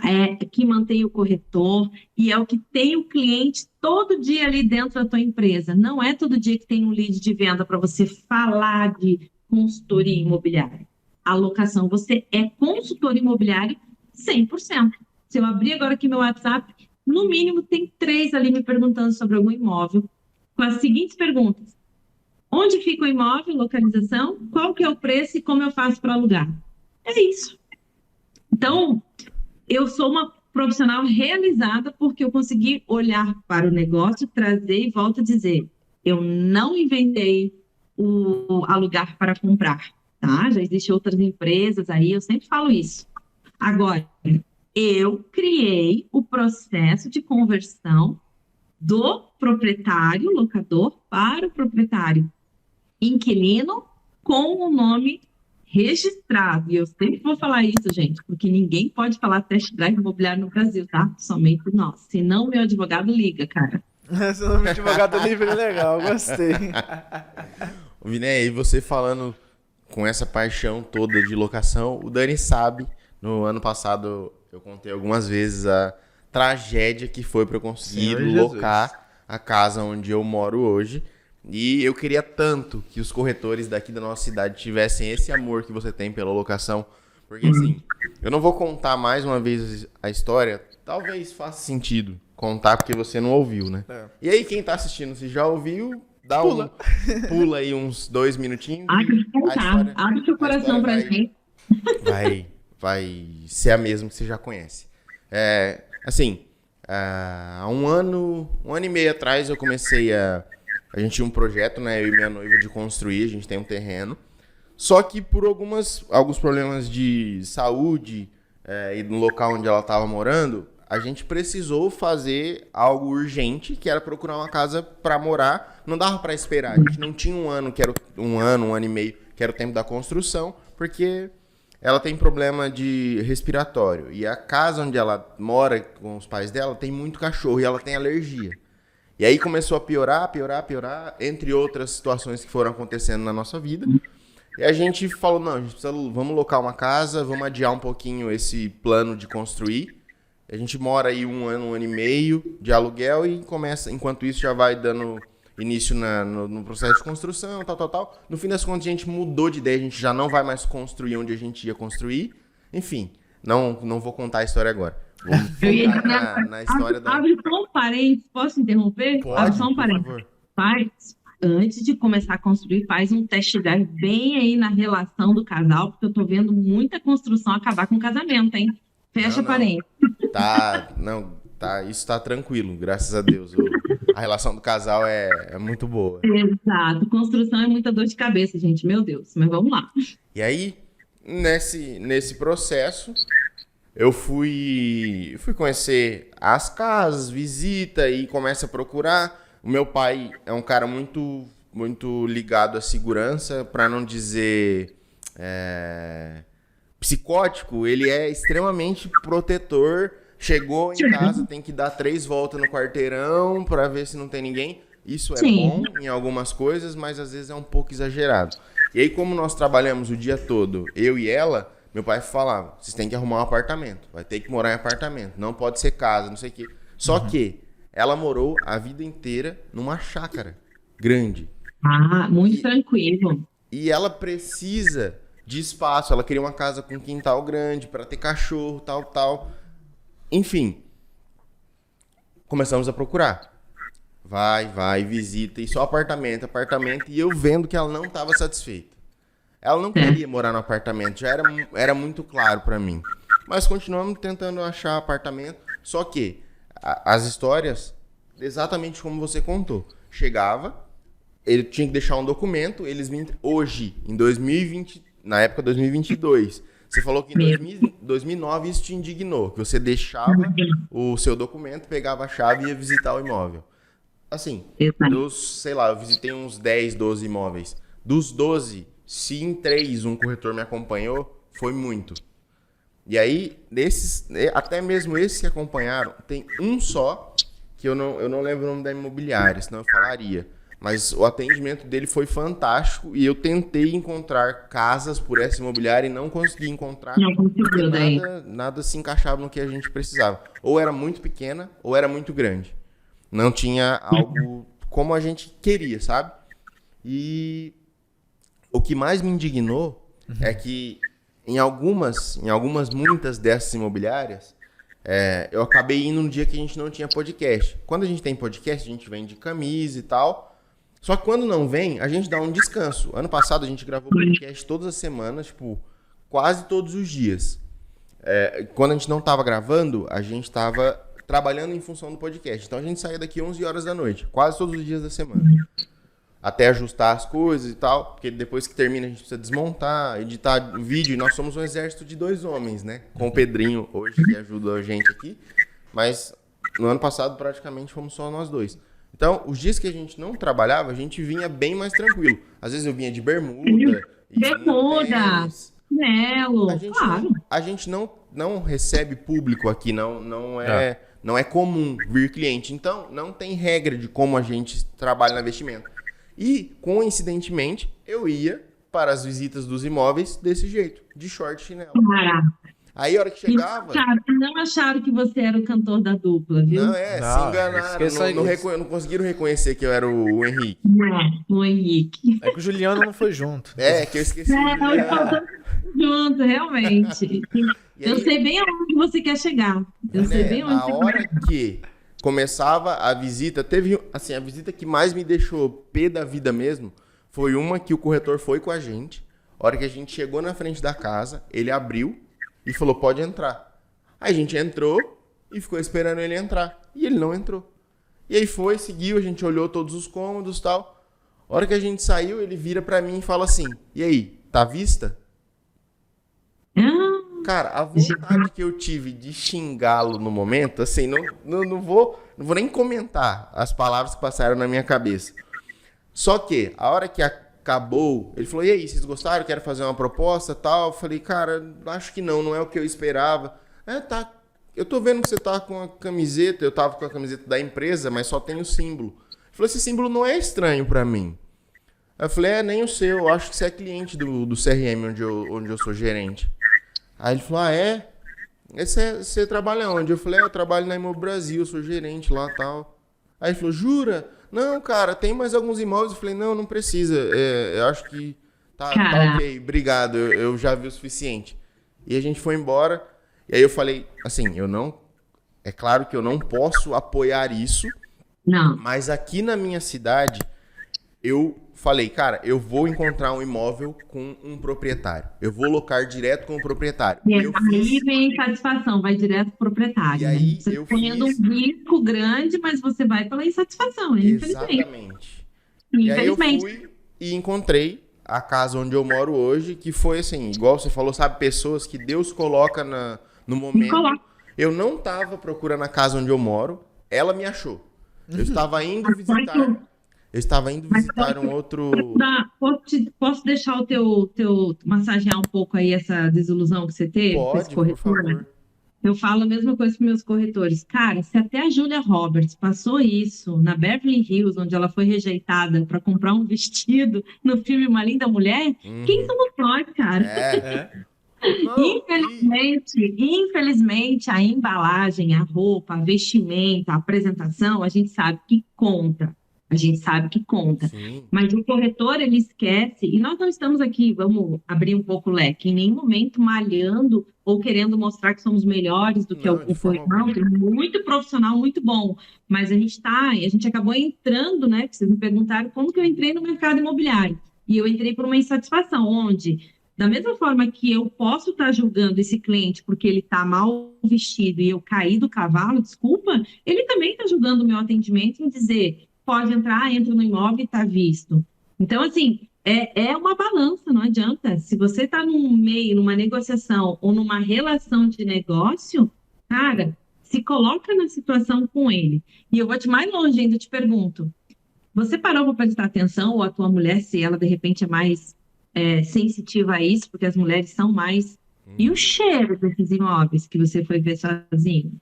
é que mantém o corretor e é o que tem o cliente todo dia ali dentro da tua empresa. Não é todo dia que tem um lead de venda para você falar de consultoria imobiliária. A locação, você é consultor imobiliário 100%. Se eu abrir agora aqui meu WhatsApp, no mínimo tem 3 ali me perguntando sobre algum imóvel, com as seguintes perguntas. Onde fica o imóvel, localização, qual que é o preço e como eu faço para alugar? É isso. Então, eu sou uma profissional realizada porque eu consegui olhar para o negócio, trazer e volto a dizer, eu não inventei o alugar para comprar, tá? Já existem outras empresas aí, eu sempre falo isso. Agora, eu criei o processo de conversão do proprietário, locador, para o proprietário inquilino com o nome registrado. E eu sempre vou falar isso, gente, porque ninguém pode falar test drive imobiliário no Brasil, tá? Somente nós. Senão, meu advogado liga, cara. Esse nome de advogado livre é legal, gostei. Viné, e você falando com essa paixão toda de locação, o Dani sabe, no ano passado eu contei algumas vezes a tragédia que foi para eu conseguir locar a casa onde eu moro hoje. E eu queria tanto que os corretores daqui da nossa cidade tivessem esse amor que você tem pela locação. Porque assim, eu não vou contar mais uma vez a história, talvez faça sentido contar porque você não ouviu, né? É. E aí quem tá assistindo, se já ouviu, pula aí uns 2 minutinhos. Abre seu coração pra gente. Vai ser a mesma que você já conhece. Assim, há um ano e meio atrás eu comecei a gente tinha um projeto, né, eu e minha noiva, de construir, a gente tem um terreno. Só que por alguns problemas de saúde e no local onde ela estava morando, a gente precisou fazer algo urgente, que era procurar uma casa para morar. Não dava para esperar, a gente não tinha um ano, que era um ano e meio, que era o tempo da construção, porque ela tem problema de respiratório. E a casa onde ela mora com os pais dela tem muito cachorro e ela tem alergia. E aí começou a piorar, entre outras situações que foram acontecendo na nossa vida. E a gente falou, não, a gente precisa, vamos locar uma casa, vamos adiar um pouquinho esse plano de construir. A gente mora aí um ano e meio de aluguel e começa, enquanto isso já vai dando início no processo de construção, tal. No fim das contas a gente mudou de ideia, a gente já não vai mais construir onde a gente ia construir. Enfim, não vou contar a história agora. Vamos focar na história da... Abre só um parênteses, posso interromper? Pode, abre só um parênteses. Antes de começar a construir, faz um test drive bem aí na relação do casal, porque eu tô vendo muita construção acabar com o casamento, hein? Fecha parênteses. Isso tá tranquilo, graças a Deus. A relação do casal é muito boa. Exato, construção é muita dor de cabeça, gente, meu Deus, mas vamos lá. E aí, nesse processo... Eu fui conhecer as casas, visita e começa a procurar. O meu pai é um cara muito muito ligado à segurança, para não dizer psicótico. Ele é extremamente protetor. Chegou em casa, tem que dar 3 voltas no quarteirão para ver se não tem ninguém. Isso é bom em algumas coisas, mas às vezes é um pouco exagerado. E aí, como nós trabalhamos o dia todo, eu e ela, meu pai falava, vocês têm que arrumar um apartamento, vai ter que morar em apartamento, não pode ser casa, não sei o quê. Só que ela morou a vida inteira numa chácara grande. Muito tranquilo. E ela precisa de espaço, ela queria uma casa com quintal grande para ter cachorro, tal. Enfim, começamos a procurar. Vai, visita, e só apartamento, e eu vendo que ela não estava satisfeita. Ela não queria morar no apartamento, já era muito claro para mim. Mas continuamos tentando achar apartamento, só que as histórias, exatamente como você contou, chegava, ele tinha que deixar um documento, hoje, em 2020, na época 2022, você falou que em 2009 isso te indignou, que você deixava o seu documento, pegava a chave e ia visitar o imóvel. Assim, eu visitei uns 10, 12 imóveis. Dos 12, se em 3 um corretor me acompanhou, foi muito. E aí, até mesmo esses que acompanharam, tem um só, que eu não lembro o nome da imobiliária, senão eu falaria. Mas o atendimento dele foi fantástico e eu tentei encontrar casas por essa imobiliária e não consegui encontrar. Não conseguiu, daí. Nada se encaixava no que a gente precisava. Ou era muito pequena, ou era muito grande. Não tinha algo como a gente queria, sabe? E o que mais me indignou é que muitas dessas imobiliárias, eu acabei indo no dia que a gente não tinha podcast. Quando a gente tem podcast, a gente vem de camisa e tal. Só que quando não vem, a gente dá um descanso. Ano passado a gente gravou podcast todas as semanas, tipo, quase todos os dias. Quando a gente não tava gravando, a gente tava trabalhando em função do podcast. Então a gente saía daqui 11 horas da noite, quase todos os dias da semana. Até ajustar as coisas e tal, porque depois que termina a gente precisa desmontar, editar o vídeo, e nós somos um exército de 2 homens, né? Com o Pedrinho hoje, que ajuda a gente aqui, mas no ano passado praticamente fomos só nós 2. Então, os dias que a gente não trabalhava, a gente vinha bem mais tranquilo. Às vezes eu vinha de bermuda, chinelo, claro. A gente não recebe público aqui, não é comum vir cliente. Então, não tem regra de como a gente trabalha na vestimenta. E, coincidentemente, eu ia para as visitas dos imóveis desse jeito, de short e chinelo. Caraca. Aí, a hora que chegava... Não acharam que você era o cantor da dupla, viu? Não, se enganaram. Não conseguiram reconhecer que eu era o Henrique. O Henrique. É que o Juliano não foi junto. Que eu esqueci. Junto, realmente. Eu sei bem aonde você quer chegar. A hora que começava a visita, teve assim, a visita que mais me deixou pé da vida mesmo, foi uma que o corretor foi com a gente. A hora que a gente chegou na frente da casa, ele abriu e falou, pode entrar. Aí a gente entrou e ficou esperando ele entrar. E ele não entrou. E aí seguiu, a gente olhou todos os cômodos e tal. A hora que a gente saiu, ele vira pra mim e fala assim, e aí, tá à vista? Cara, a vontade que eu tive de xingá-lo no momento, assim, não vou nem comentar as palavras que passaram na minha cabeça. Só que, a hora que acabou, ele falou, e aí, vocês gostaram? Quero fazer uma proposta e tal. Eu falei, cara, acho que não é o que eu esperava. Tá, eu tô vendo que você tá com a camiseta, eu tava com a camiseta da empresa, mas só tem o símbolo. Ele falou, esse símbolo não é estranho pra mim. Eu falei, nem o seu, eu acho que você é cliente do CRM, onde eu sou gerente. Aí ele falou, você trabalha onde? Eu falei, eu trabalho na Imo Brasil, eu sou gerente lá e tal. Aí ele falou, jura? Não, cara, tem mais alguns imóveis. Eu falei, não precisa, eu acho que tá ok, obrigado, eu já vi o suficiente. E a gente foi embora, e aí eu falei, assim, é claro que eu não posso apoiar isso, mas aqui na minha cidade, eu falei, cara, eu vou encontrar um imóvel com um proprietário. Eu vou locar direto com o proprietário. Aí vem satisfação, vai direto pro proprietário. E aí, você está correndo um risco grande, mas você vai pela insatisfação, infelizmente. Exatamente. E aí eu fui e encontrei a casa onde eu moro hoje, que foi assim, igual você falou, sabe, pessoas que Deus coloca no momento. Eu não estava procurando a casa onde eu moro, ela me achou. Eu estava indo visitar... Eu estava indo Mas visitar um outro. posso deixar o teu massagear um pouco aí essa desilusão que você teve com esse Pode, por corretor, né? favor. Eu falo a mesma coisa para meus corretores. Cara, se até a Julia Roberts passou isso na Beverly Hills, onde ela foi rejeitada para comprar um vestido no filme Uma Linda Mulher, quem Uhum. somos nós, cara? É. Não, Infelizmente, a embalagem, a roupa, a vestimenta, a apresentação, a gente sabe que conta. A gente sabe que conta. sim. Mas o corretor, ele esquece, e nós não estamos aqui, vamos abrir um pouco o leque, em nenhum momento malhando ou querendo mostrar que somos melhores do que Não, de o forma corretor. alguma. Não, muito profissional, muito bom. Mas a gente acabou entrando, né? Que vocês me perguntaram como que eu entrei no mercado imobiliário. E eu entrei por uma insatisfação, onde da mesma forma que eu posso estar julgando esse cliente porque ele está mal vestido e eu caí do cavalo, desculpa, ele também está julgando o meu atendimento em dizer, pode entrar, entra no imóvel e está visto. Então, assim, é uma balança, não adianta. Se você está num meio, numa negociação ou numa relação de negócio, cara, se coloca na situação com ele. E eu vou te mais longe ainda, te pergunto, você parou para prestar atenção, ou a tua mulher, se ela de repente é mais sensitiva a isso, porque as mulheres são mais. E o cheiro desses imóveis que você foi ver sozinho?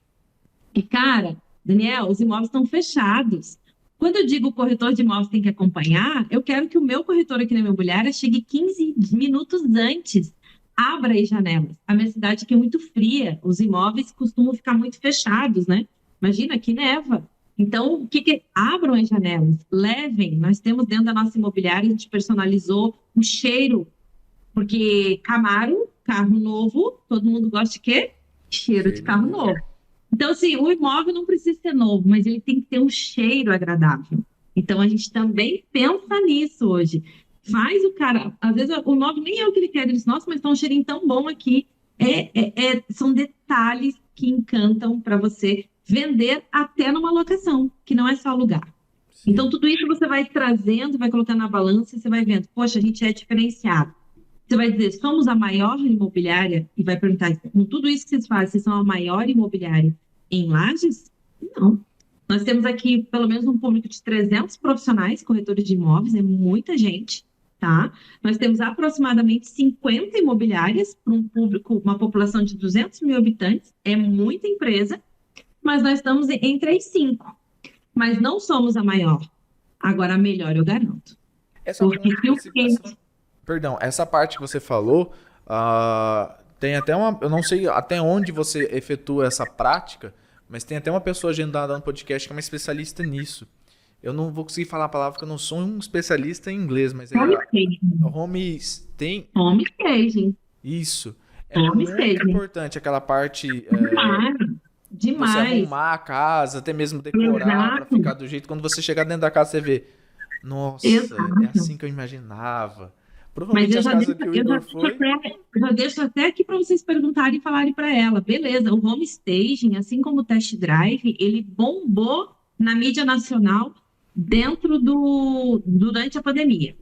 E, cara, Daniel, os imóveis estão fechados. Quando eu digo o corretor de imóveis tem que acompanhar, eu quero que o meu corretor aqui na imobiliária chegue 15 minutos antes. Abra as janelas. A minha cidade aqui é muito fria, os imóveis costumam ficar muito fechados, né? Imagina, aqui neva. Então, abram as janelas, levem. Nós temos dentro da nossa imobiliária, a gente personalizou o cheiro, porque Camaro, carro novo, todo mundo gosta de quê? Cheiro de carro novo. Então, assim, o imóvel não precisa ser novo, mas ele tem que ter um cheiro agradável. Então, a gente também pensa nisso hoje. Faz o cara, às vezes o imóvel nem é o que ele quer, ele diz, nossa, mas está um cheirinho tão bom aqui. São detalhes que encantam para você vender até numa locação, que não é só alugar. Sim. Então, tudo isso você vai trazendo, vai colocando na balança e você vai vendo, poxa, a gente é diferenciado. Você vai dizer, somos a maior imobiliária? E vai perguntar, com tudo isso que vocês fazem, vocês são a maior imobiliária em Lages? Não. Nós temos aqui pelo menos um público de 300 profissionais, corretores de imóveis, é muita gente, tá? Nós temos aproximadamente 50 imobiliárias para um público, uma população de 200 mil habitantes, é muita empresa, mas nós estamos entre as 5. Mas não somos a maior. Agora, a melhor eu garanto. Porque se o cliente... Perdão, essa parte que você falou, tem até uma... Eu não sei até onde você efetua essa prática, mas tem até uma pessoa agendada no podcast que é uma especialista nisso. Eu não vou conseguir falar a palavra porque eu não sou um especialista em inglês, mas é Homestaging. Isso. É muito importante aquela parte... Demais. Você arrumar a casa, até mesmo decorar para ficar do jeito. Quando você chegar dentro da casa, você vê, nossa, Exato. é assim que eu imaginava. Mas Provavelmente as casas que o Igor foi... Eu já deixo até aqui para vocês perguntarem e falarem para ela. Beleza, o home staging, assim como o test drive, ele bombou na mídia nacional durante a pandemia.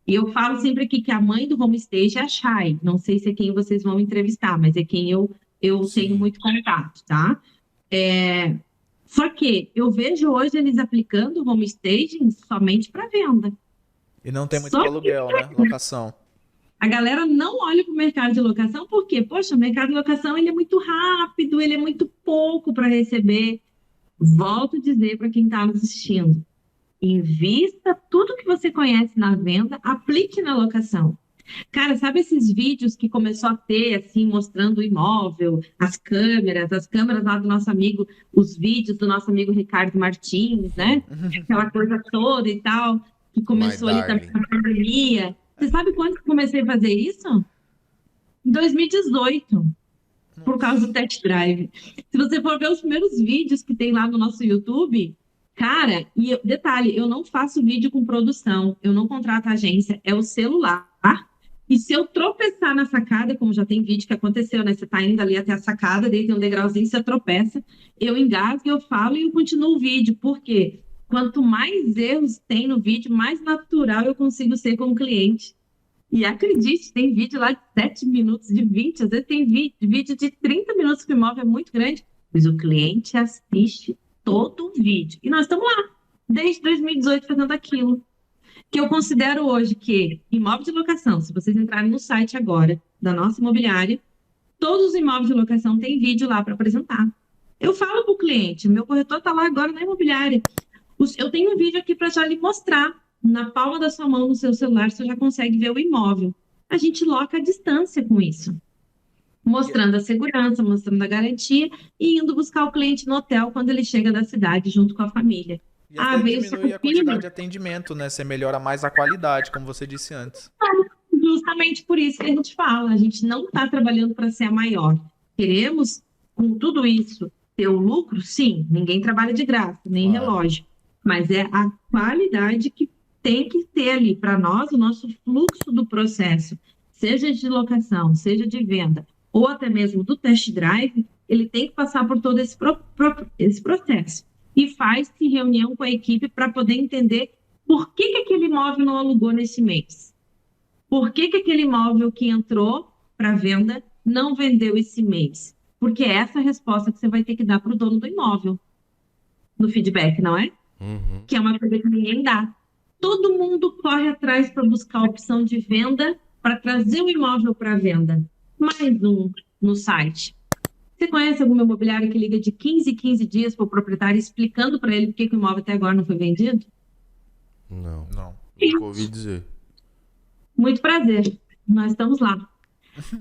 E eu falo sempre aqui que a mãe do home staging é a Chay. Não sei se é quem vocês vão entrevistar, mas é quem eu tenho muito contato, tá? Só que eu vejo hoje eles aplicando o home staging somente para venda. E não tem muito aluguel, né? Locação. A galera não olha para o mercado de locação porque, poxa, o mercado de locação ele é muito rápido, ele é muito pouco para receber. Volto a dizer para quem está nos assistindo, invista tudo que você conhece na venda, aplique na locação. Cara, sabe esses vídeos que começou a ter, assim, mostrando o imóvel, as câmeras lá do nosso amigo, os vídeos do nosso amigo Ricardo Martins, né? Aquela coisa toda e tal, que começou ali também na pandemia. Você sabe quando eu comecei a fazer isso? Em 2018, por causa do test drive. Se você for ver os primeiros vídeos que tem lá no nosso YouTube, cara, e detalhe, eu não faço vídeo com produção, eu não contrato agência, é o celular. E se eu tropeçar na sacada, como já tem vídeo que aconteceu, né? Você tá indo ali até a sacada, daí tem um degrauzinho, você tropeça, eu engasgo, eu falo e eu continuo o vídeo. Por quê? Quanto mais erros tem no vídeo, mais natural eu consigo ser como cliente. E acredite, tem vídeo lá de 7 minutos, de 20, às vezes tem vídeo de 30 minutos que o imóvel é muito grande, mas o cliente assiste todo o vídeo. E nós estamos lá, desde 2018 fazendo aquilo. Que eu considero hoje que imóvel de locação, se vocês entrarem no site agora da nossa imobiliária, todos os imóveis de locação têm vídeo lá para apresentar. Eu falo para o cliente, meu corretor está lá agora na imobiliária. Eu tenho um vídeo aqui para já lhe mostrar. Na palma da sua mão, no seu celular, você já consegue ver o imóvel. A gente loca a distância com isso. Mostrando a segurança, mostrando a garantia e indo buscar o cliente no hotel quando ele chega da cidade junto com a família. E até diminui a quantidade de atendimento, né? Você melhora mais a qualidade, como você disse antes. Justamente por isso que a gente fala, a gente não está trabalhando para ser a maior. Queremos, com tudo isso, ter o lucro? Sim, ninguém trabalha de graça, nem relógio. Mas é a qualidade que tem que ter ali para nós, o nosso fluxo do processo, seja de locação, seja de venda, ou até mesmo do test drive, ele tem que passar por todo esse processo. E faz-se reunião com a equipe para poder entender por que aquele imóvel não alugou nesse mês. Por que aquele imóvel que entrou para venda não vendeu esse mês? Porque é essa a resposta que você vai ter que dar para o dono do imóvel no feedback, não é? Uhum. Que é uma coisa que ninguém dá. Todo mundo corre atrás para buscar a opção de venda para trazer o imóvel para venda. Mais um no site. Você conhece alguma imobiliária que liga de 15 em 15 dias para o proprietário explicando para ele por que o imóvel até agora não foi vendido? Não. Não. Nunca ouvi dizer. Muito prazer, nós estamos lá.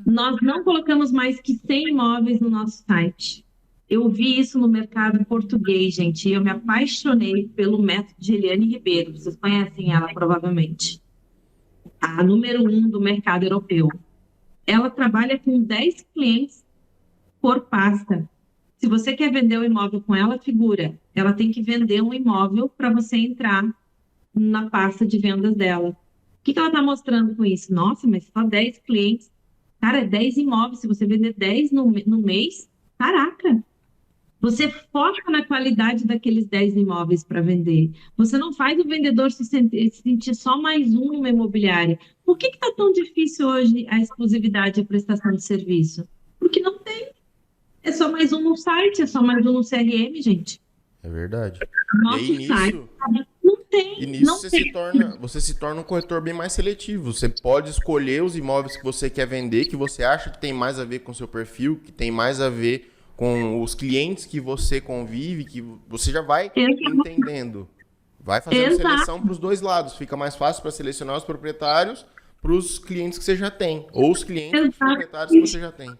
Nós não colocamos mais que 100 imóveis no nosso site. Eu vi isso no mercado português, gente, e eu me apaixonei pelo método de Eliane Ribeiro. Vocês conhecem ela, provavelmente. A número 1 do mercado europeu. Ela trabalha com 10 clientes por pasta. Se você quer vender um imóvel com ela, figura. Ela tem que vender um imóvel para você entrar na pasta de vendas dela. O que ela está mostrando com isso? Nossa, mas só 10 clientes. Cara, é 10 imóveis. Se você vender 10 no mês, caraca! Você foca na qualidade daqueles 10 imóveis para vender. Você não faz o vendedor se sentir só mais um numa imobiliária. Por que está tão difícil hoje a exclusividade e a prestação de serviço? Porque não tem. É só mais um no site, é só mais um no CRM, gente. É verdade. Nosso E aí, site nisso, não tem. e nisso Não tem. você se torna um corretor bem mais seletivo. Você pode escolher os imóveis que você quer vender, que você acha que tem mais a ver com o seu perfil, que tem mais a ver com os clientes que você convive, que você já vai entendendo. Vai fazendo seleção para os dois lados. Fica mais fácil para selecionar os proprietários para os clientes que você já tem. Ou os clientes dos proprietários que você já tem.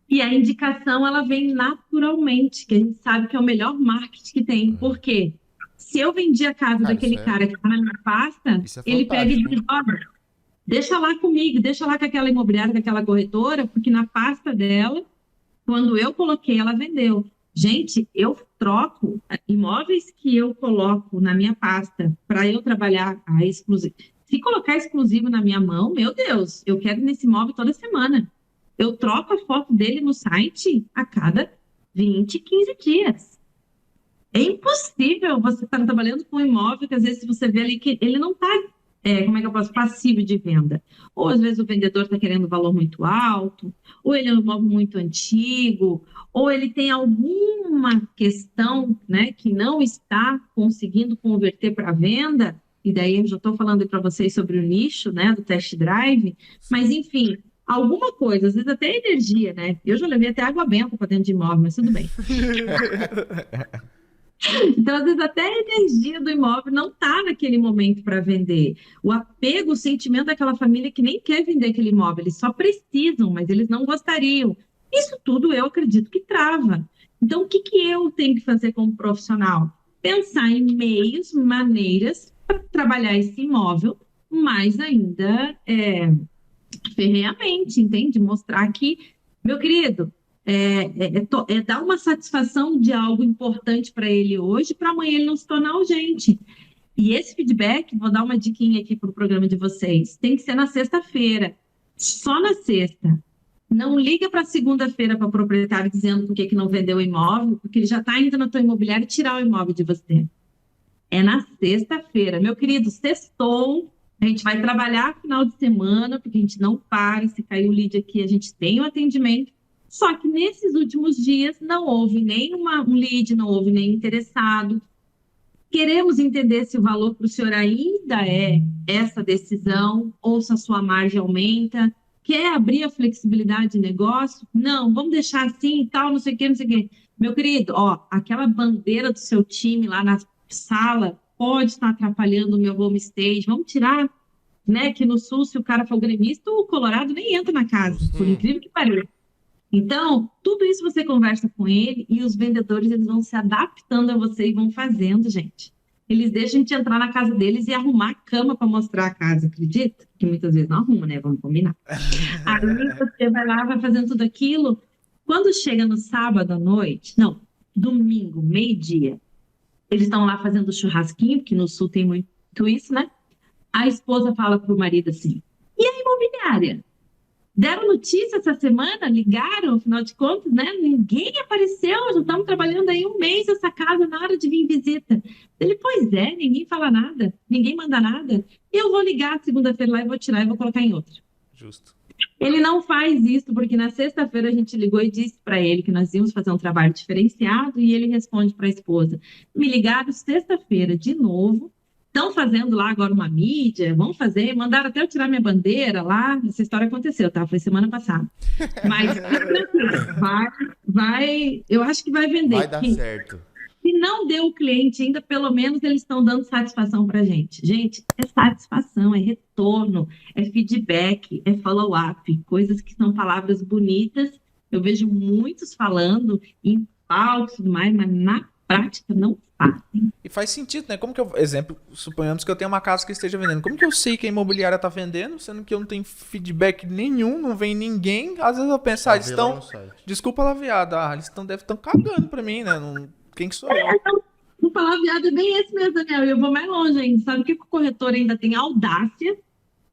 E a indicação, ela vem naturalmente, que a gente sabe que é o melhor marketing que tem. Por quê? Se eu vendi a casa daquele cara que está na minha pasta, ele pega e diz, olha, deixa lá comigo, deixa lá com aquela imobiliária, com aquela corretora, porque na pasta dela, quando eu coloquei, ela vendeu. Gente, eu troco imóveis que eu coloco na minha pasta para eu trabalhar a exclusivo. Se colocar exclusivo na minha mão, meu Deus, eu quero nesse imóvel toda semana. Eu troco a foto dele no site a cada 20, 15 dias. É impossível você estar trabalhando com um imóvel que às vezes você vê ali que ele não está, como é que eu posso, passivo de venda. Ou às vezes o vendedor está querendo um valor muito alto, ou ele é um imóvel muito antigo, ou ele tem alguma questão, né, que não está conseguindo converter para venda. E daí eu já estou falando para vocês sobre o nicho, né, do test drive. Mas, enfim, alguma coisa, às vezes até energia, né? Eu já levei até água benta para dentro de imóvel, mas tudo bem. Então, às vezes, até a energia do imóvel não está naquele momento para vender. O apego, o sentimento daquela família que nem quer vender aquele imóvel, eles só precisam, mas eles não gostariam. Isso tudo eu acredito que trava. Então, o que eu tenho que fazer como profissional? Pensar em meios, maneiras para trabalhar esse imóvel, mais ainda ferrenhamente, entende? Mostrar que, meu querido, dar uma satisfação de algo importante para ele hoje, para amanhã ele não se tornar urgente. E esse feedback, vou dar uma diquinha aqui para o programa de vocês, tem que ser na sexta-feira, só na sexta. Não liga para segunda-feira para o proprietário dizendo por que não vendeu o imóvel, porque ele já está indo na tua imobiliária tirar o imóvel de você. É na sexta-feira. Meu querido, sextou, a gente vai trabalhar final de semana, porque a gente não para, se cair o lead aqui, a gente tem o atendimento. Só que nesses últimos dias não houve nem um lead, não houve nem interessado. Queremos entender se o valor para o senhor ainda é essa decisão ou se a sua margem aumenta. Quer abrir a flexibilidade de negócio? Não, vamos deixar assim e tal, não sei o quê, não sei o quê. Meu querido, ó, aquela bandeira do seu time lá na sala pode estar atrapalhando o meu home stage. Vamos tirar, né? Que no Sul, se o cara for gremista, o Colorado nem entra na casa, por incrível que pareça. Então, tudo isso você conversa com ele e os vendedores eles vão se adaptando a você e vão fazendo, gente. Eles deixam a gente entrar na casa deles e arrumar a cama para mostrar a casa, acredita? Que muitas vezes não arruma, né? Vamos combinar. Aí você vai lá, vai fazendo tudo aquilo. Quando chega no sábado à noite, não, domingo, meio-dia, eles estão lá fazendo churrasquinho, porque no Sul tem muito isso, né? A esposa fala para o marido assim, e a imobiliária? Deram notícia essa semana, ligaram, afinal de contas, né? Ninguém apareceu, já estamos trabalhando aí um mês essa casa na hora de vir visita. Ele, pois é, ninguém fala nada, ninguém manda nada. Eu vou ligar segunda-feira lá e vou tirar e vou colocar em outra. Justo. Ele não faz isso porque na sexta-feira a gente ligou e disse para ele que nós íamos fazer um trabalho diferenciado e ele responde para a esposa, me ligaram sexta-feira de novo, estão fazendo lá agora uma mídia, vão fazer, mandaram até eu tirar minha bandeira lá, essa história aconteceu, tá? Foi semana passada. Mas vai, eu acho que vai vender. Vai dar certo. Se não deu o cliente ainda, pelo menos eles estão dando satisfação para a gente. Gente, é satisfação, é retorno, é feedback, é follow-up, coisas que são palavras bonitas. Eu vejo muitos falando em palcos e tudo mais, mas na prática não fazem. E faz sentido, né? Como que eu, exemplo, suponhamos que eu tenho uma casa que esteja vendendo. Como que eu sei que a imobiliária está vendendo, sendo que eu não tenho feedback nenhum, não vem ninguém? Às vezes eu penso, eles estão... Desculpa lá, viado, eles devem estar cagando para mim, né? Quem que sou eu? Então, o palavreado é bem esse mesmo, Daniel. E eu vou mais longe ainda. Sabe o que o corretor ainda tem audácia?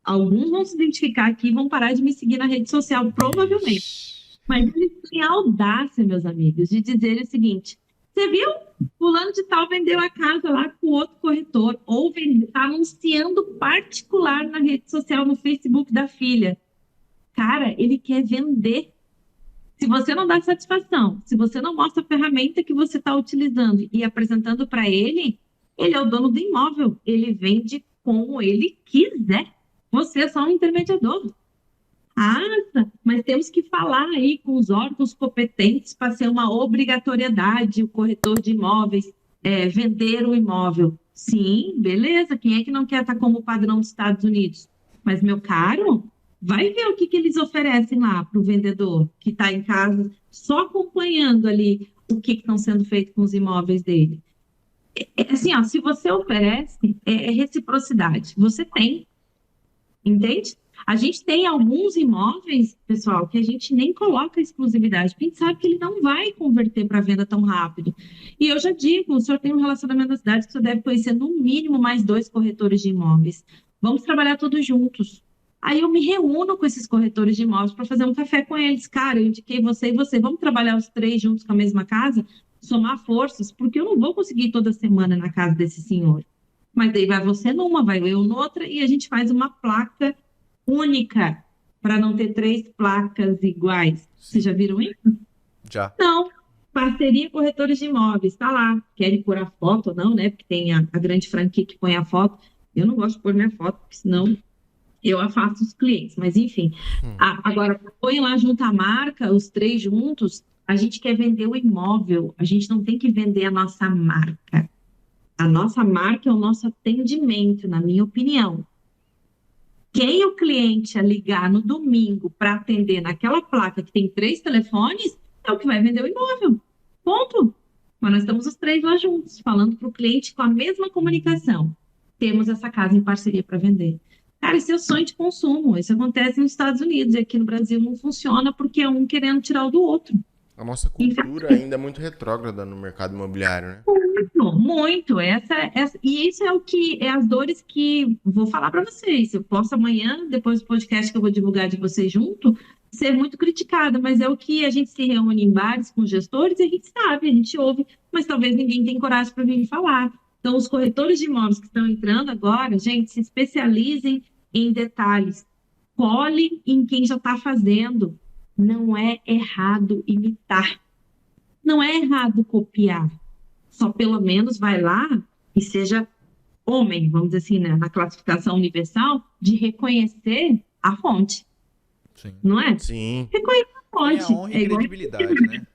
Alguns vão se identificar aqui e vão parar de me seguir na rede social, provavelmente. Mas eles têm audácia, meus amigos, de dizer o seguinte: você viu? Fulano de tal vendeu a casa lá com outro corretor, ou está anunciando particular na rede social, no Facebook da filha. Cara, ele quer vender. Se você não dá satisfação, se você não mostra a ferramenta que você está utilizando e apresentando para ele, ele é o dono do imóvel. Ele vende como ele quiser. Você é só um intermediador. Mas temos que falar aí com os órgãos competentes para ser uma obrigatoriedade o corretor de imóveis vender o imóvel. Sim, beleza. Quem é que não quer estar como padrão dos Estados Unidos? Mas, meu caro, vai ver o que eles oferecem lá para o vendedor que está em casa, só acompanhando ali o que estão sendo feito com os imóveis dele. Assim, ó, se você oferece, é reciprocidade. Você tem, entende? A gente tem alguns imóveis, pessoal, que a gente nem coloca exclusividade, porque a gente sabe que ele não vai converter para venda tão rápido. E eu já digo, o senhor tem um relacionamento na cidade que o senhor deve conhecer no mínimo mais 2 corretores de imóveis. Vamos trabalhar todos juntos. Aí eu me reúno com esses corretores de imóveis para fazer um café com eles. Cara, eu indiquei você e você. Vamos trabalhar os 3 juntos com a mesma casa? Somar forças? Porque eu não vou conseguir ir toda semana na casa desse senhor. Mas daí vai você numa, vai eu noutra, e a gente faz uma placa única para não ter 3 placas iguais. Vocês já viram isso? Já. Não. Parceria corretores de imóveis. Está lá. Querem pôr a foto ou não, né? Porque tem a grande franquia que põe a foto. Eu não gosto de pôr minha foto, porque senão eu afasto os clientes, mas enfim. Agora, põe lá junto a marca, os 3 juntos, a gente quer vender o imóvel, a gente não tem que vender a nossa marca. A nossa marca é o nosso atendimento, na minha opinião. Quem o cliente a ligar no domingo para atender naquela placa que tem 3 telefones, é o que vai vender o imóvel. Ponto. Mas nós estamos os 3 lá juntos, falando para o cliente com a mesma comunicação. Temos essa casa em parceria para vender. Cara, esse é o sonho de consumo. Isso acontece nos Estados Unidos e aqui no Brasil não funciona porque é um querendo tirar o do outro. A nossa cultura ainda é muito retrógrada no mercado imobiliário, né? Muito. E isso é o que é as dores que vou falar para vocês. Eu posso amanhã, depois do podcast que eu vou divulgar de vocês junto, ser muito criticada, mas é o que a gente se reúne em bares com gestores e a gente sabe, a gente ouve, mas talvez ninguém tenha coragem para vir falar. Então, os corretores de imóveis que estão entrando agora, gente, se especializem em detalhes. Colhem em quem já está fazendo. Não é errado imitar. Não é errado copiar. Só pelo menos vai lá e seja homem, vamos dizer assim, né, na classificação universal, de reconhecer a fonte, Sim. não é? Sim. Reconhecer a Tem a fonte. honra É e igual credibilidade, né?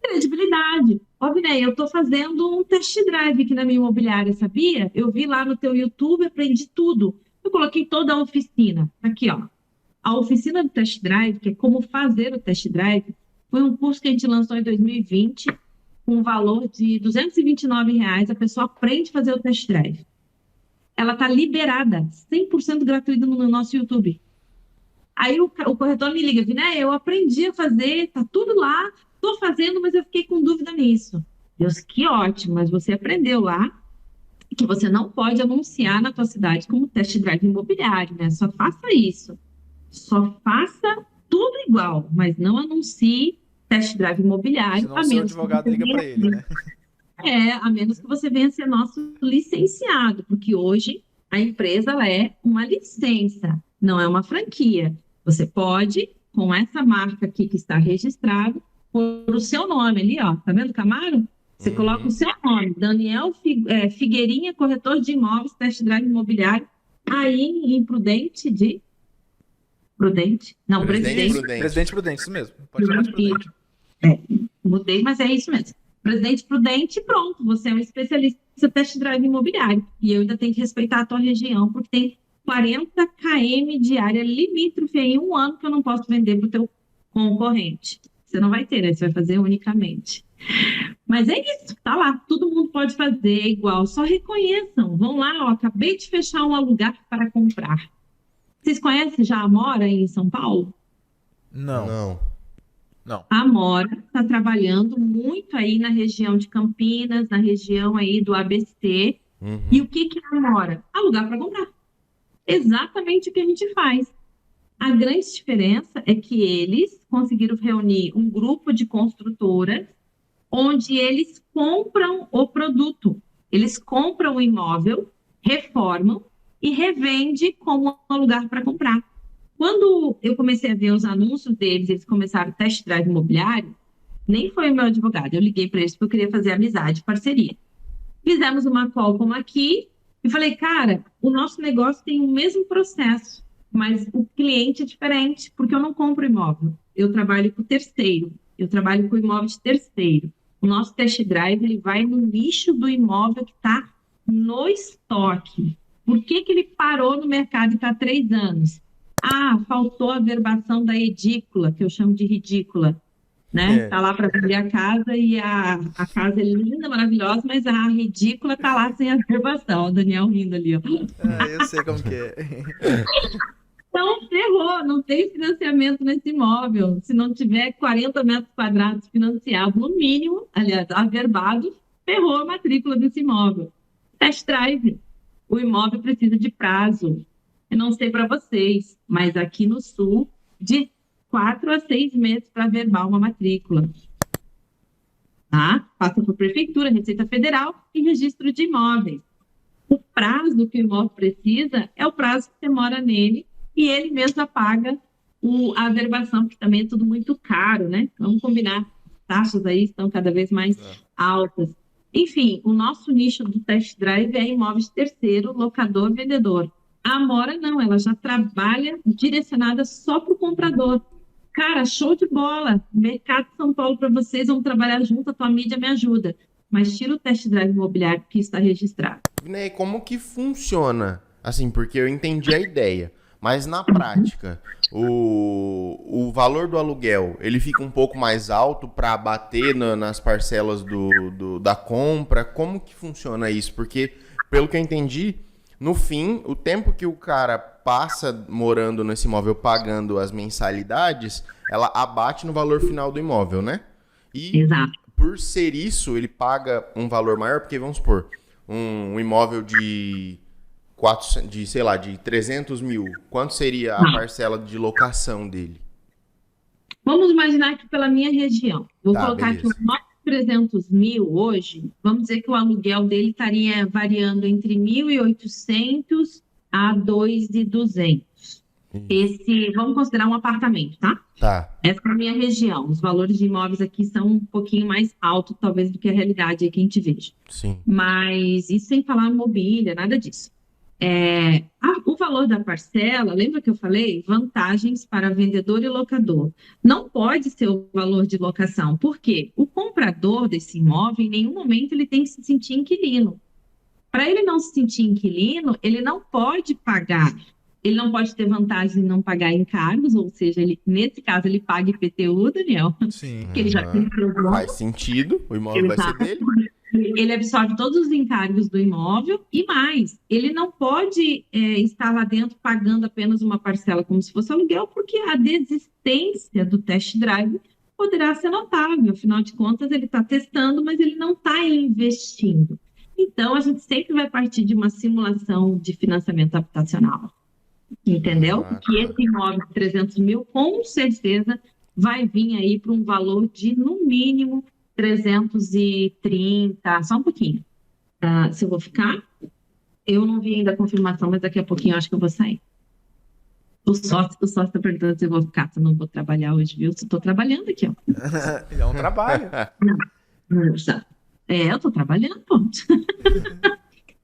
credibilidade. Ó, Vinei, eu estou fazendo um test drive aqui na minha imobiliária, sabia? Eu vi lá no teu YouTube, aprendi tudo. Eu coloquei toda a oficina. Aqui, ó. A oficina do test drive, que é como fazer o test drive, foi um curso que a gente lançou em 2020, com um valor de R$ 229. A pessoa aprende a fazer o test drive. Ela está liberada, 100% gratuita no nosso YouTube. Aí o corretor me liga, Viné, eu aprendi a fazer, tá tudo lá, estou fazendo, mas eu fiquei com dúvida nisso. Deus, que ótimo, mas você aprendeu lá que você não pode anunciar na tua cidade como test drive imobiliário, né? Só faça isso. Só faça tudo igual, mas não anuncie test drive imobiliário, Senão a o seu menos que advogado você liga venha para ele, né? a menos que você venha ser nosso licenciado, porque hoje a empresa ela é uma licença, não é uma franquia. Você pode, com essa marca aqui que está registrada, pôr o seu nome ali, ó. Tá vendo, Camaro? Você coloca o seu nome, Daniel Figueirinha, corretor de imóveis, test drive imobiliário, aí em Prudente de... Prudente? Não, Presidente Presidente. Presidente Prudente, isso mesmo. Pode chamar de Prudente. Mudei, mas é isso mesmo. Presidente Prudente, pronto, você é um especialista em test drive imobiliário. E eu ainda tenho que respeitar a tua região, porque tem 40 km de área limítrofe em um ano que eu não posso vender para o teu concorrente. Você não vai ter, né? Você vai fazer unicamente. Mas é isso, tá lá. Todo mundo pode fazer igual, só reconheçam. Vão lá, ó, acabei de fechar um alugar para comprar. Vocês conhecem já a Amora em São Paulo? Não. Não. A Amora está trabalhando muito aí na região de Campinas, na região aí do ABC. E o que é a Amora? Alugar para comprar. Exatamente o que a gente faz. A grande diferença é que eles conseguiram reunir um grupo de construtoras onde eles compram o produto. Eles compram o imóvel, reformam e revendem como um lugar para comprar. Quando eu comecei a ver os anúncios deles, eles começaram o test drive imobiliário, nem foi o meu advogado, eu liguei para eles porque eu queria fazer amizade, parceria. Fizemos uma call como aqui e falei, cara, o nosso negócio tem o mesmo processo, mas o cliente é diferente, porque eu não compro imóvel, eu trabalho com terceiro, eu trabalho com imóvel de terceiro. O nosso test drive ele vai no nicho do imóvel que está no estoque. Por que ele parou no mercado e está há 3 anos? Ah, faltou a verbação da edícula, que eu chamo de ridícula, né? Tá lá para vender a casa e a casa é linda, maravilhosa, mas a ridícula tá lá sem a verbação. O Daniel rindo ali, ó. Eu sei como que é. Então, ferrou, não tem financiamento nesse imóvel. Se não tiver 40 metros quadrados financiados, no mínimo, aliás, averbado, ferrou a matrícula desse imóvel. Test drive. O imóvel precisa de prazo. Eu não sei para vocês, mas aqui no Sul, de 4 a 6 meses para verbal uma matrícula. Tá? Passa por prefeitura, Receita Federal e registro de imóveis. O prazo que o imóvel precisa é o prazo que você mora nele e ele mesmo paga a averbação, que também é tudo muito caro, né? Vamos combinar. Taxas aí estão cada vez mais altas. Enfim, o nosso nicho do test drive é imóveis de terceiro, locador, vendedor. A Amora não, ela já trabalha direcionada só para o comprador. Cara, show de bola. Mercado de São Paulo para vocês, vamos trabalhar junto, a tua mídia me ajuda. Mas tira o test drive imobiliário que está registrado. Né, como que funciona? Assim, porque eu entendi a ideia. Mas na prática, o valor do aluguel, ele fica um pouco mais alto para bater nas parcelas da compra? Como que funciona isso? Porque, pelo que eu entendi, no fim, o tempo que o cara passa morando nesse imóvel pagando as mensalidades, ela abate no valor final do imóvel, né? E Exato. por ser isso, ele paga um valor maior, porque vamos supor, um imóvel de 300 mil, quanto seria a parcela de locação dele? Vamos imaginar que pela minha região, vou colocar beleza. aqui uns 300 mil hoje, vamos dizer que o aluguel dele estaria variando entre 1.800 a 2.200. Vamos considerar um apartamento, tá? Tá. Essa é a minha região. Os valores de imóveis aqui são um pouquinho mais altos, talvez, do que a realidade aí que a gente veja. Sim. Mas isso sem falar mobília, nada disso. O valor da parcela, lembra que eu falei? Vantagens para vendedor e locador. Não pode ser o valor de locação. Por quê? O comprador desse imóvel, em nenhum momento, ele tem que se sentir inquilino. Para ele não se sentir inquilino, ele não pode pagar. Ele não pode ter vantagem em não pagar encargos, ou seja, nesse caso, ele paga IPTU, Daniel. Sim. Que ele já tem problema. Faz sentido, o imóvel vai ser dele. Ele absorve todos os encargos do imóvel e mais, ele não pode estar lá dentro pagando apenas uma parcela como se fosse aluguel, porque a desistência do test drive poderá ser notável. Afinal de contas, ele está testando, mas ele não está investindo. Então, a gente sempre vai partir de uma simulação de financiamento habitacional. Entendeu? Que esse imóvel de 300 mil, com certeza, vai vir aí para um valor de, no mínimo, 330, só um pouquinho. Se eu vou ficar, eu não vi ainda a confirmação, mas daqui a pouquinho eu acho que eu vou sair. O sócio está perguntando se eu vou ficar, se eu não vou trabalhar hoje, viu? Se eu estou trabalhando aqui, ó. É um trabalho. Eu estou trabalhando, ponto.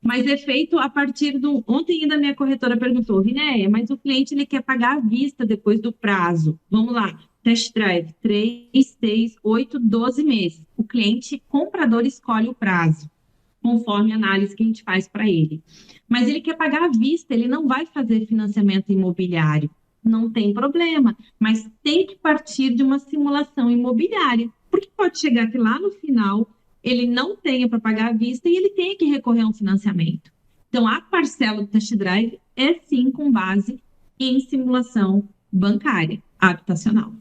Mas é feito a partir do... Ontem ainda a minha corretora perguntou, Rinéia, mas o cliente ele quer pagar à vista depois do prazo. Vamos lá. Test drive, 3, 6, 8, 12 meses. O cliente comprador escolhe o prazo, conforme a análise que a gente faz para ele. Mas ele quer pagar à vista, ele não vai fazer financiamento imobiliário. Não tem problema, mas tem que partir de uma simulação imobiliária. Porque pode chegar que lá no final ele não tenha para pagar à vista e ele tenha que recorrer a um financiamento. Então, a parcela do test drive é sim com base em simulação bancária, habitacional.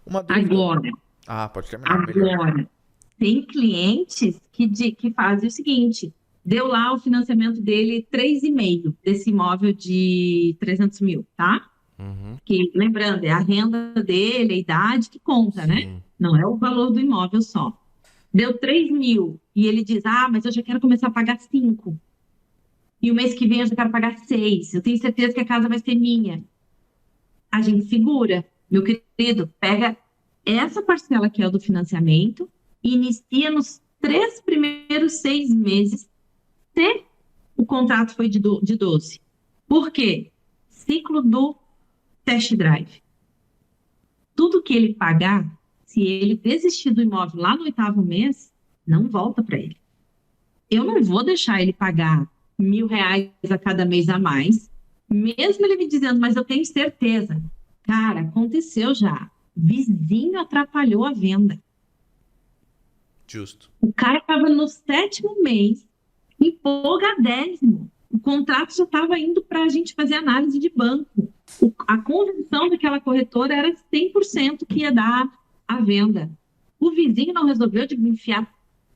Uma dúvida. Agora, pode terminar. Tem clientes que fazem o seguinte, deu lá o financiamento dele 3,5 desse imóvel de 300 mil, tá? Uhum. Que, lembrando, é a renda dele, a idade que conta, Sim. né? Não é o valor do imóvel só. Deu 3 mil e ele diz, mas eu já quero começar a pagar 5. E o mês que vem eu já quero pagar 6. Eu tenho certeza que a casa vai ser minha. A gente segura. Meu querido, pega essa parcela que é o do financiamento e inicia nos 3 primeiros 6 meses se o contrato foi de 12. Por quê? Ciclo do test drive. Tudo que ele pagar, se ele desistir do imóvel lá no 8º mês, não volta para ele. Eu não vou deixar ele pagar R$1.000 a cada mês a mais, mesmo ele me dizendo, mas eu tenho certeza. Cara, aconteceu já. Vizinho atrapalhou a venda. Justo. O cara estava no 7º mês, empolgadésimo. O contrato já estava indo para a gente fazer análise de banco. A convenção daquela corretora era 100% que ia dar a venda. O vizinho não resolveu de enfiar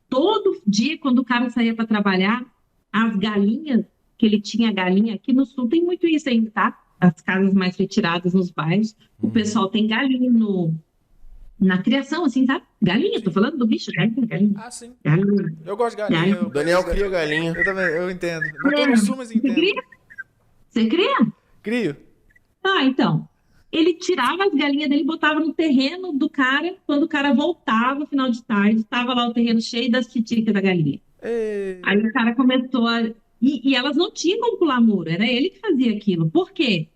todo dia, quando o cara saía para trabalhar, as galinhas, que ele tinha galinha. Aqui no sul tem muito isso ainda, tá? As casas mais retiradas nos bairros, o pessoal tem galinha na criação, assim, sabe? Galinha, tô falando do bicho, galinha. Sim. Galinha. Eu gosto de galinha. O Daniel cria galinha. Eu também, eu entendo. Não tô no sul, mas entendo. Você cria? Crio. Então. Ele tirava as galinhas dele e botava no terreno do cara. Quando o cara voltava, final de tarde, estava lá o terreno cheio das titicas da galinha. Aí o cara começou a... E elas não tinham como pular muro, era ele que fazia aquilo. Por quê?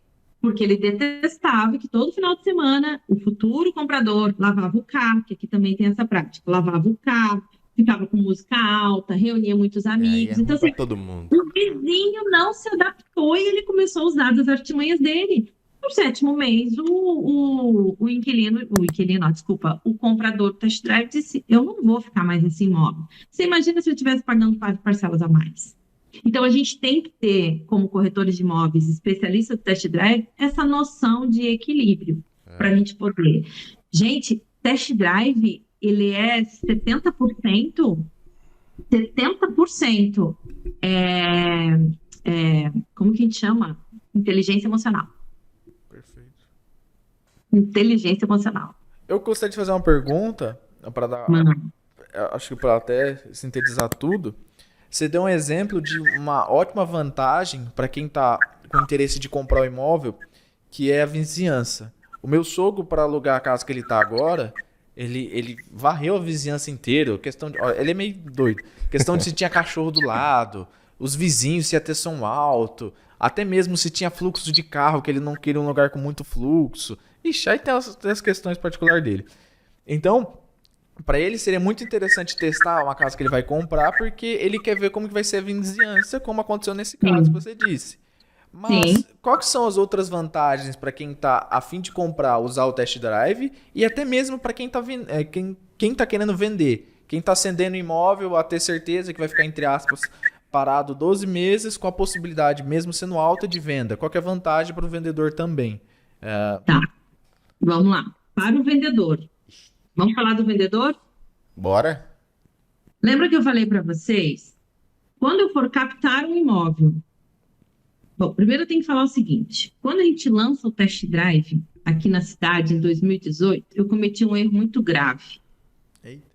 Porque ele detestava que todo final de semana o futuro comprador lavava o carro, que aqui também tem essa prática, lavava o carro, ficava com música alta, reunia muitos amigos. Então, assim, todo mundo. O vizinho não se adaptou e ele começou a usar das artimanhas dele. No 7º mês, o comprador do test drive disse, eu não vou ficar mais nesse imóvel. Você imagina se eu estivesse pagando parcelas a mais? Então, a gente tem que ter, como corretores de imóveis, especialistas do test drive, essa noção de equilíbrio para a gente poder. Gente, test drive, ele é 70%, como que a gente chama? Inteligência emocional. Perfeito. Inteligência emocional. Eu gostaria de fazer uma pergunta, para dar, acho que para até sintetizar tudo. Você deu um exemplo de uma ótima vantagem para quem está com interesse de comprar o imóvel, que é a vizinhança. O meu sogro, para alugar a casa que ele tá agora, ele varreu a vizinhança inteira. Ele é meio doido. Questão de se tinha cachorro do lado, os vizinhos se ia ter som alto, até mesmo se tinha fluxo de carro, que ele não queria um lugar com muito fluxo. Ixi, aí tem as questões particulares dele. Então, para ele seria muito interessante testar uma casa que ele vai comprar, porque ele quer ver como que vai ser a vizinhança, como aconteceu nesse caso que você disse. Mas quais são as outras vantagens para quem está a fim de comprar, usar o test drive, e até mesmo para quem está quem tá querendo vender, quem está acendendo imóvel a ter certeza que vai ficar, entre aspas, parado 12 meses com a possibilidade, mesmo sendo alta, de venda? Qual que é a vantagem para o vendedor também? Tá, vamos lá. Para o vendedor. Vamos falar do vendedor? Bora? Lembra que eu falei para vocês? Quando eu for captar um imóvel... Bom, primeiro eu tenho que falar o seguinte. Quando a gente lança o test drive aqui na cidade, em 2018, eu cometi um erro muito grave.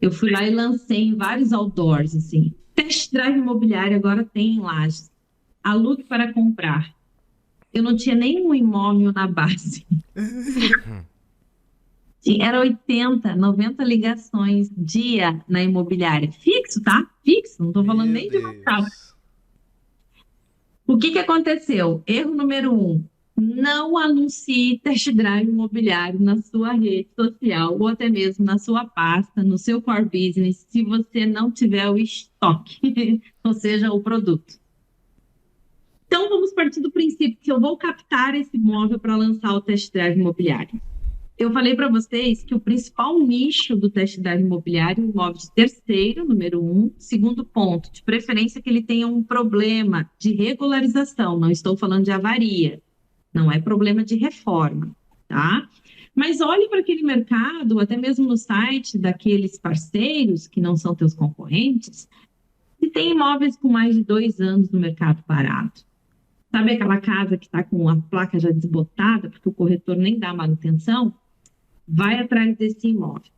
Eu fui lá e lancei em vários outdoors, assim. Test drive imobiliário agora tem em Lages. Alugue para comprar. Eu não tinha nenhum imóvel na base. Era 80, 90 ligações dia na imobiliária. Fixo, tá? Fixo, não estou falando nem de mensal. O que aconteceu? Erro número 1. Não anuncie test drive imobiliário na sua rede social ou até mesmo na sua pasta, no seu core business, se você não tiver o estoque, ou seja, o produto. Então, vamos partir do princípio que eu vou captar esse imóvel para lançar o test drive imobiliário. Eu falei para vocês que o principal nicho do test drive imobiliário é o imóvel de terceiro, número 1. Segundo ponto, de preferência que ele tenha um problema de regularização. Não estou falando de avaria. Não é problema de reforma, tá? Mas olhe para aquele mercado, até mesmo no site daqueles parceiros que não são teus concorrentes, se tem imóveis com mais de 2 anos no mercado parado. Sabe aquela casa que está com a placa já desbotada, porque o corretor nem dá manutenção? Vai atrás desse imóvel.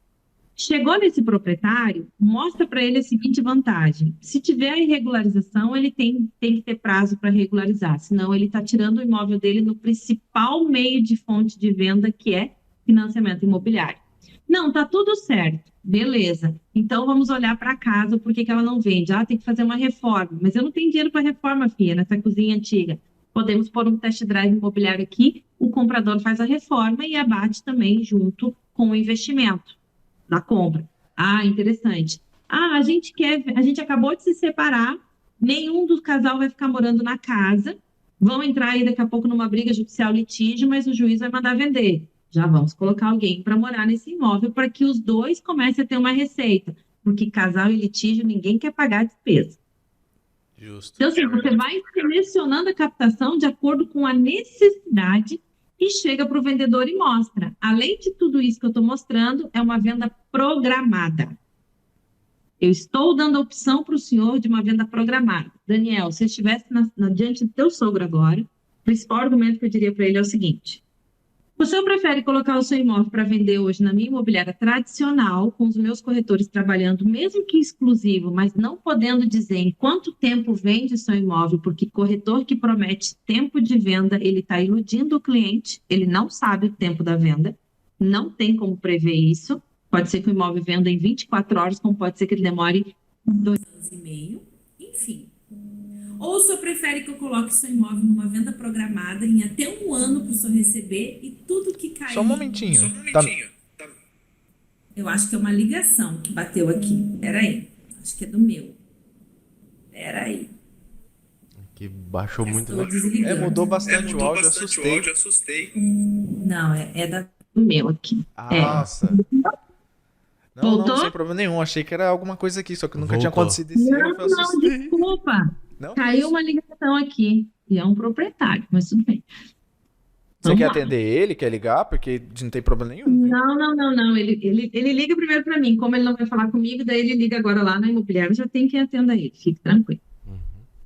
Chegou nesse proprietário, mostra para ele a seguinte vantagem. Se tiver a irregularização, ele tem que ter prazo para regularizar, senão ele está tirando o imóvel dele no principal meio de fonte de venda, que é financiamento imobiliário. Não, está tudo certo, beleza. Então vamos olhar para a casa, por que ela não vende? Tem que fazer uma reforma, mas eu não tenho dinheiro para reforma, filha, nessa cozinha antiga. Podemos pôr um test drive imobiliário aqui, o comprador faz a reforma e abate também junto com o investimento da compra. Interessante. A gente acabou de se separar, nenhum do casal vai ficar morando na casa, vão entrar aí daqui a pouco numa briga judicial, litígio, mas o juiz vai mandar vender. Já vamos colocar alguém para morar nesse imóvel para que os dois comecem a ter uma receita, porque casal e litígio ninguém quer pagar a despesa. Justo. Então, assim, você vai selecionando a captação de acordo com a necessidade e chega para o vendedor e mostra. Além de tudo isso que eu estou mostrando, é uma venda programada. Eu estou dando a opção para o senhor de uma venda programada. Daniel, se estivesse diante do teu sogro agora, o principal argumento que eu diria para ele é o seguinte: o senhor prefere colocar o seu imóvel para vender hoje na minha imobiliária tradicional, com os meus corretores trabalhando, mesmo que exclusivo, mas não podendo dizer em quanto tempo vende o seu imóvel, porque corretor que promete tempo de venda, ele está iludindo o cliente, ele não sabe o tempo da venda, não tem como prever isso. Pode ser que o imóvel venda em 24 horas, como pode ser que ele demore 2 anos e meio, enfim. Ou o senhor prefere que eu coloque seu imóvel numa venda programada em até 1 ano para o senhor receber e tudo que cair... Só um momentinho. Tá. Eu acho que é uma ligação que bateu aqui. Peraí. Acho que é do meu. Peraí. Que baixou muito, né? Mudou bastante o áudio, assustei. Não, é do meu aqui. Nossa. Voltou? Não, sem problema nenhum. Achei que era alguma coisa aqui, só que nunca tinha Voltou. acontecido esse erro, eu assustei. Desculpa. Não, Caiu uma ligação aqui. E é um proprietário, mas tudo bem. Você quer atender ele? Quer ligar? Porque não tem problema nenhum. Viu? Não. Ele liga primeiro para mim. Como ele não vai falar comigo, daí ele liga agora lá na imobiliária. Já tem quem atenda ele. Fique tranquilo.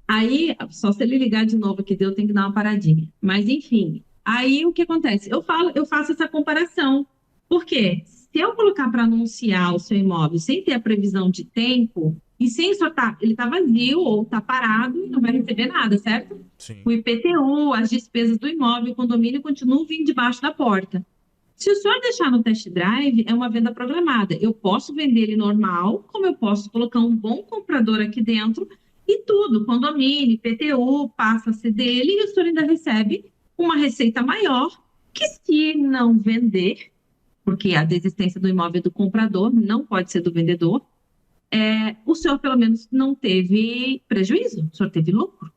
Aí, só se ele ligar de novo aqui, eu tenho que dar uma paradinha. Mas, enfim. Aí, o que acontece? Eu faço essa comparação. Por quê? Se eu colocar para anunciar o seu imóvel sem ter a previsão de tempo, E sem o senhor ele está vazio ou está parado e não vai receber nada, certo? Sim. O IPTU, as despesas do imóvel, o condomínio continuam vindo debaixo da porta. Se o senhor deixar no test drive, é uma venda programada. Eu posso vender ele normal, como eu posso colocar um bom comprador aqui dentro e tudo, condomínio, IPTU, passa a ser dele e o senhor ainda recebe uma receita maior que, se não vender, porque a desistência do imóvel é do comprador, não pode ser do vendedor, o senhor pelo menos não teve prejuízo, o senhor teve lucro.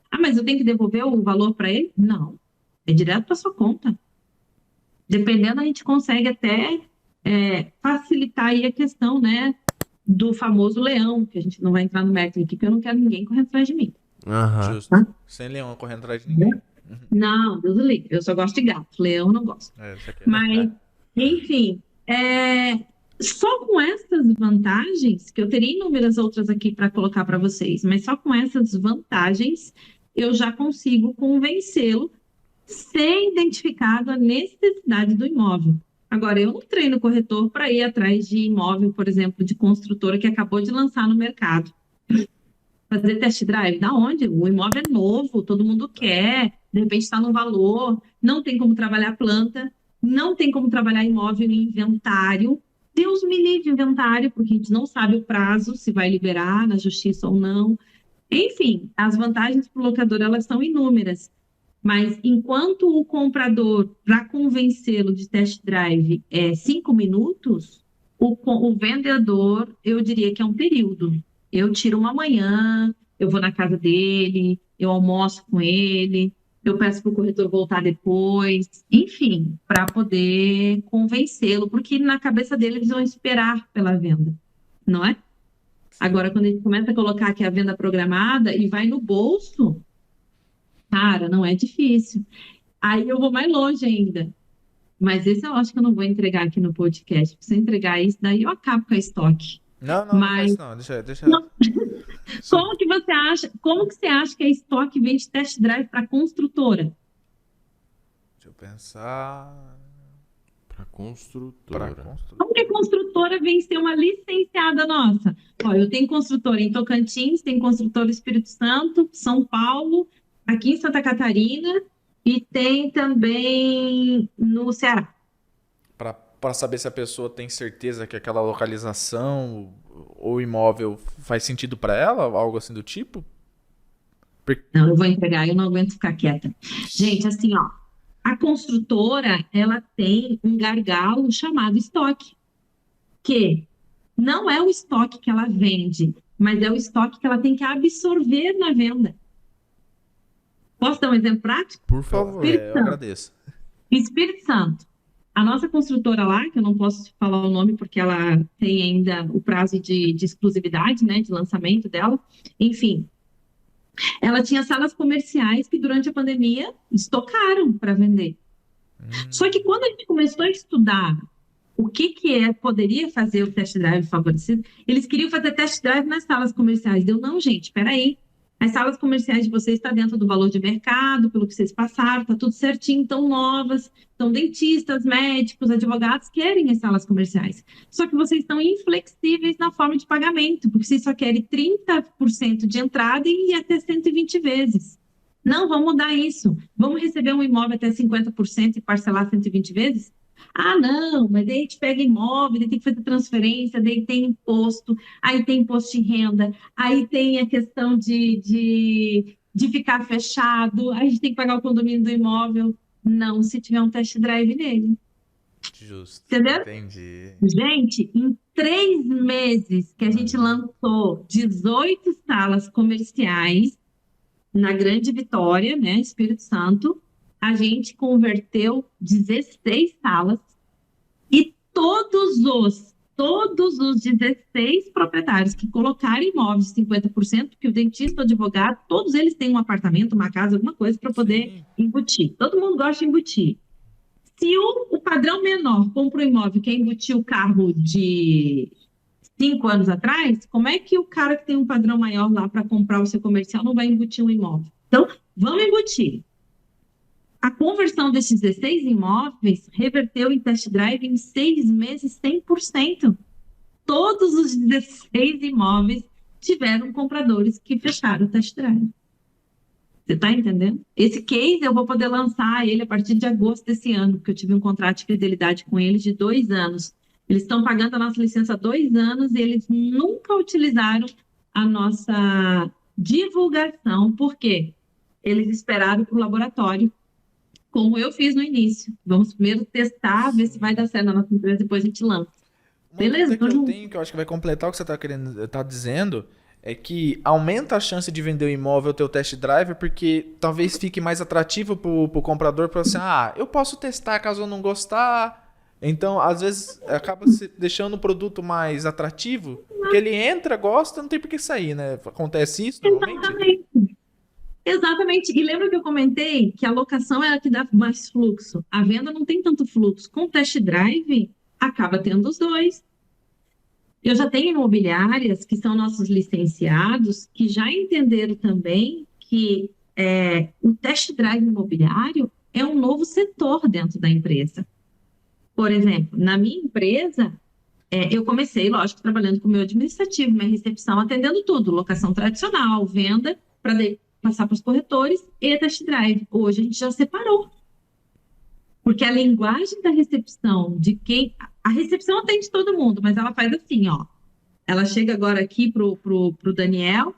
Ah, mas eu tenho que devolver o valor para ele? Não, é direto para sua conta. Dependendo, a gente consegue até facilitar aí a questão, né, do famoso leão, que a gente não vai entrar no mérito aqui, porque eu não quero ninguém correndo atrás de mim. Justo. Tá? Sem leão correndo atrás de ninguém. Não, Deus o livre. Eu só gosto de gato, leão eu não gosto. Isso aqui. Mas, enfim, só com essas vantagens, que eu teria inúmeras outras aqui para colocar para vocês, mas só com essas vantagens eu já consigo convencê-lo ser identificado a necessidade do imóvel. Agora, eu não treino corretor para ir atrás de imóvel, por exemplo, de construtora que acabou de lançar no mercado. Fazer test drive, da onde? O imóvel é novo, todo mundo quer, de repente está no valor, não tem como trabalhar planta, não tem como trabalhar imóvel em inventário. Deus me livre inventário, porque a gente não sabe o prazo, se vai liberar na justiça ou não. Enfim, as vantagens para o locador, elas são inúmeras. Mas enquanto o comprador, para convencê-lo de test drive, 5 minutos, o vendedor, eu diria que é um período. Eu tiro uma manhã, eu vou na casa dele, eu almoço com ele, eu peço para o corretor voltar depois, enfim, para poder convencê-lo, porque na cabeça dele eles vão esperar pela venda, não é? Agora, quando a gente começa a colocar aqui a venda programada e vai no bolso, cara, não é difícil. Aí eu vou mais longe ainda. Mas esse eu acho que eu não vou entregar aqui no podcast. Se eu entregar isso, daí eu acabo com a estoque. Não, Mas... não, deixa. Não. Como que você acha que a estoque vende test drive para construtora? Deixa eu pensar. Para construtora. Como que a construtora vem ser uma licenciada nossa? Ó, eu tenho construtora em Tocantins, tem construtora no Espírito Santo, São Paulo, aqui em Santa Catarina e tem também no Ceará. Para saber se a pessoa tem certeza que aquela localização ou imóvel faz sentido para ela, algo assim do tipo? Não, eu vou entregar, eu não aguento ficar quieta. Gente, assim, ó, a construtora, ela tem um gargalo chamado estoque, que não é o estoque que ela vende, mas é o estoque que ela tem que absorver na venda. Posso dar um exemplo prático? Por favor, eu agradeço. Espírito Santo. A nossa construtora lá, que eu não posso falar o nome porque ela tem ainda o prazo de exclusividade, né, de lançamento dela. Enfim, ela tinha salas comerciais que durante a pandemia estocaram para vender. Só que quando a gente começou a estudar o que poderia fazer o test drive favorecido, eles queriam fazer test drive nas salas comerciais. Deu, não, gente, espera aí. As salas comerciais de vocês estão dentro do valor de mercado, pelo que vocês passaram, está tudo certinho, estão novas, então dentistas, médicos, advogados querem as salas comerciais. Só que vocês estão inflexíveis na forma de pagamento, porque vocês só querem 30% de entrada e até 120 vezes. Não, vamos mudar isso. Vamos receber um imóvel até 50% e parcelar 120 vezes? Ah, não, mas daí a gente pega imóvel, daí tem que fazer transferência, daí tem imposto, aí tem imposto de renda, aí tem a questão de ficar fechado, aí a gente tem que pagar o condomínio do imóvel. Não, se tiver um test drive nele. Justo. Entendeu? Entendi. Gente, em 3 meses que a gente lançou 18 salas comerciais na Grande Vitória, né, Espírito Santo, a gente converteu 16 salas e todos os 16 proprietários que colocaram imóveis de 50%, que o dentista, o advogado, todos eles têm um apartamento, uma casa, alguma coisa para poder embutir. Todo mundo gosta de embutir. Se o padrão menor compra um imóvel que embutir o carro de 5 anos atrás, como é que o cara que tem um padrão maior lá para comprar o seu comercial não vai embutir um imóvel? Então, vamos embutir. A conversão desses 16 imóveis reverteu em test drive em 6 meses 100%. Todos os 16 imóveis tiveram compradores que fecharam o test drive. Você está entendendo? Esse case eu vou poder lançar ele a partir de agosto desse ano, porque eu tive um contrato de fidelidade com eles de 2 anos. Eles estão pagando a nossa licença há 2 anos e eles nunca utilizaram a nossa divulgação. Por quê? Eles esperaram para o laboratório, como eu fiz no início. Vamos primeiro testar, ver se vai dar certo na nossa empresa, depois a gente lança. Beleza? Uma dúvida que eu tenho, que eu acho que vai completar o que você tá dizendo, é que aumenta a chance de vender o imóvel teu test drive, porque talvez fique mais atrativo pro comprador, para assim, eu posso testar caso eu não gostar. Então, às vezes, acaba se deixando o produto mais atrativo, porque ele entra, gosta, não tem por que sair, né? Acontece isso normalmente? Exatamente. Exatamente. E lembra que eu comentei que a locação é a que dá mais fluxo. A venda não tem tanto fluxo. Com o test drive, acaba tendo os dois. Eu já tenho imobiliárias que são nossos licenciados, que já entenderam também que o test drive imobiliário é um novo setor dentro da empresa. Por exemplo, na minha empresa, eu comecei, lógico, trabalhando com o meu administrativo, minha recepção, atendendo tudo, locação tradicional, venda, para passar para os corretores e test drive. Hoje a gente já separou. Porque a linguagem da recepção, de quem... A recepção atende todo mundo, mas ela faz assim, ó. Ela chega agora aqui pro Daniel,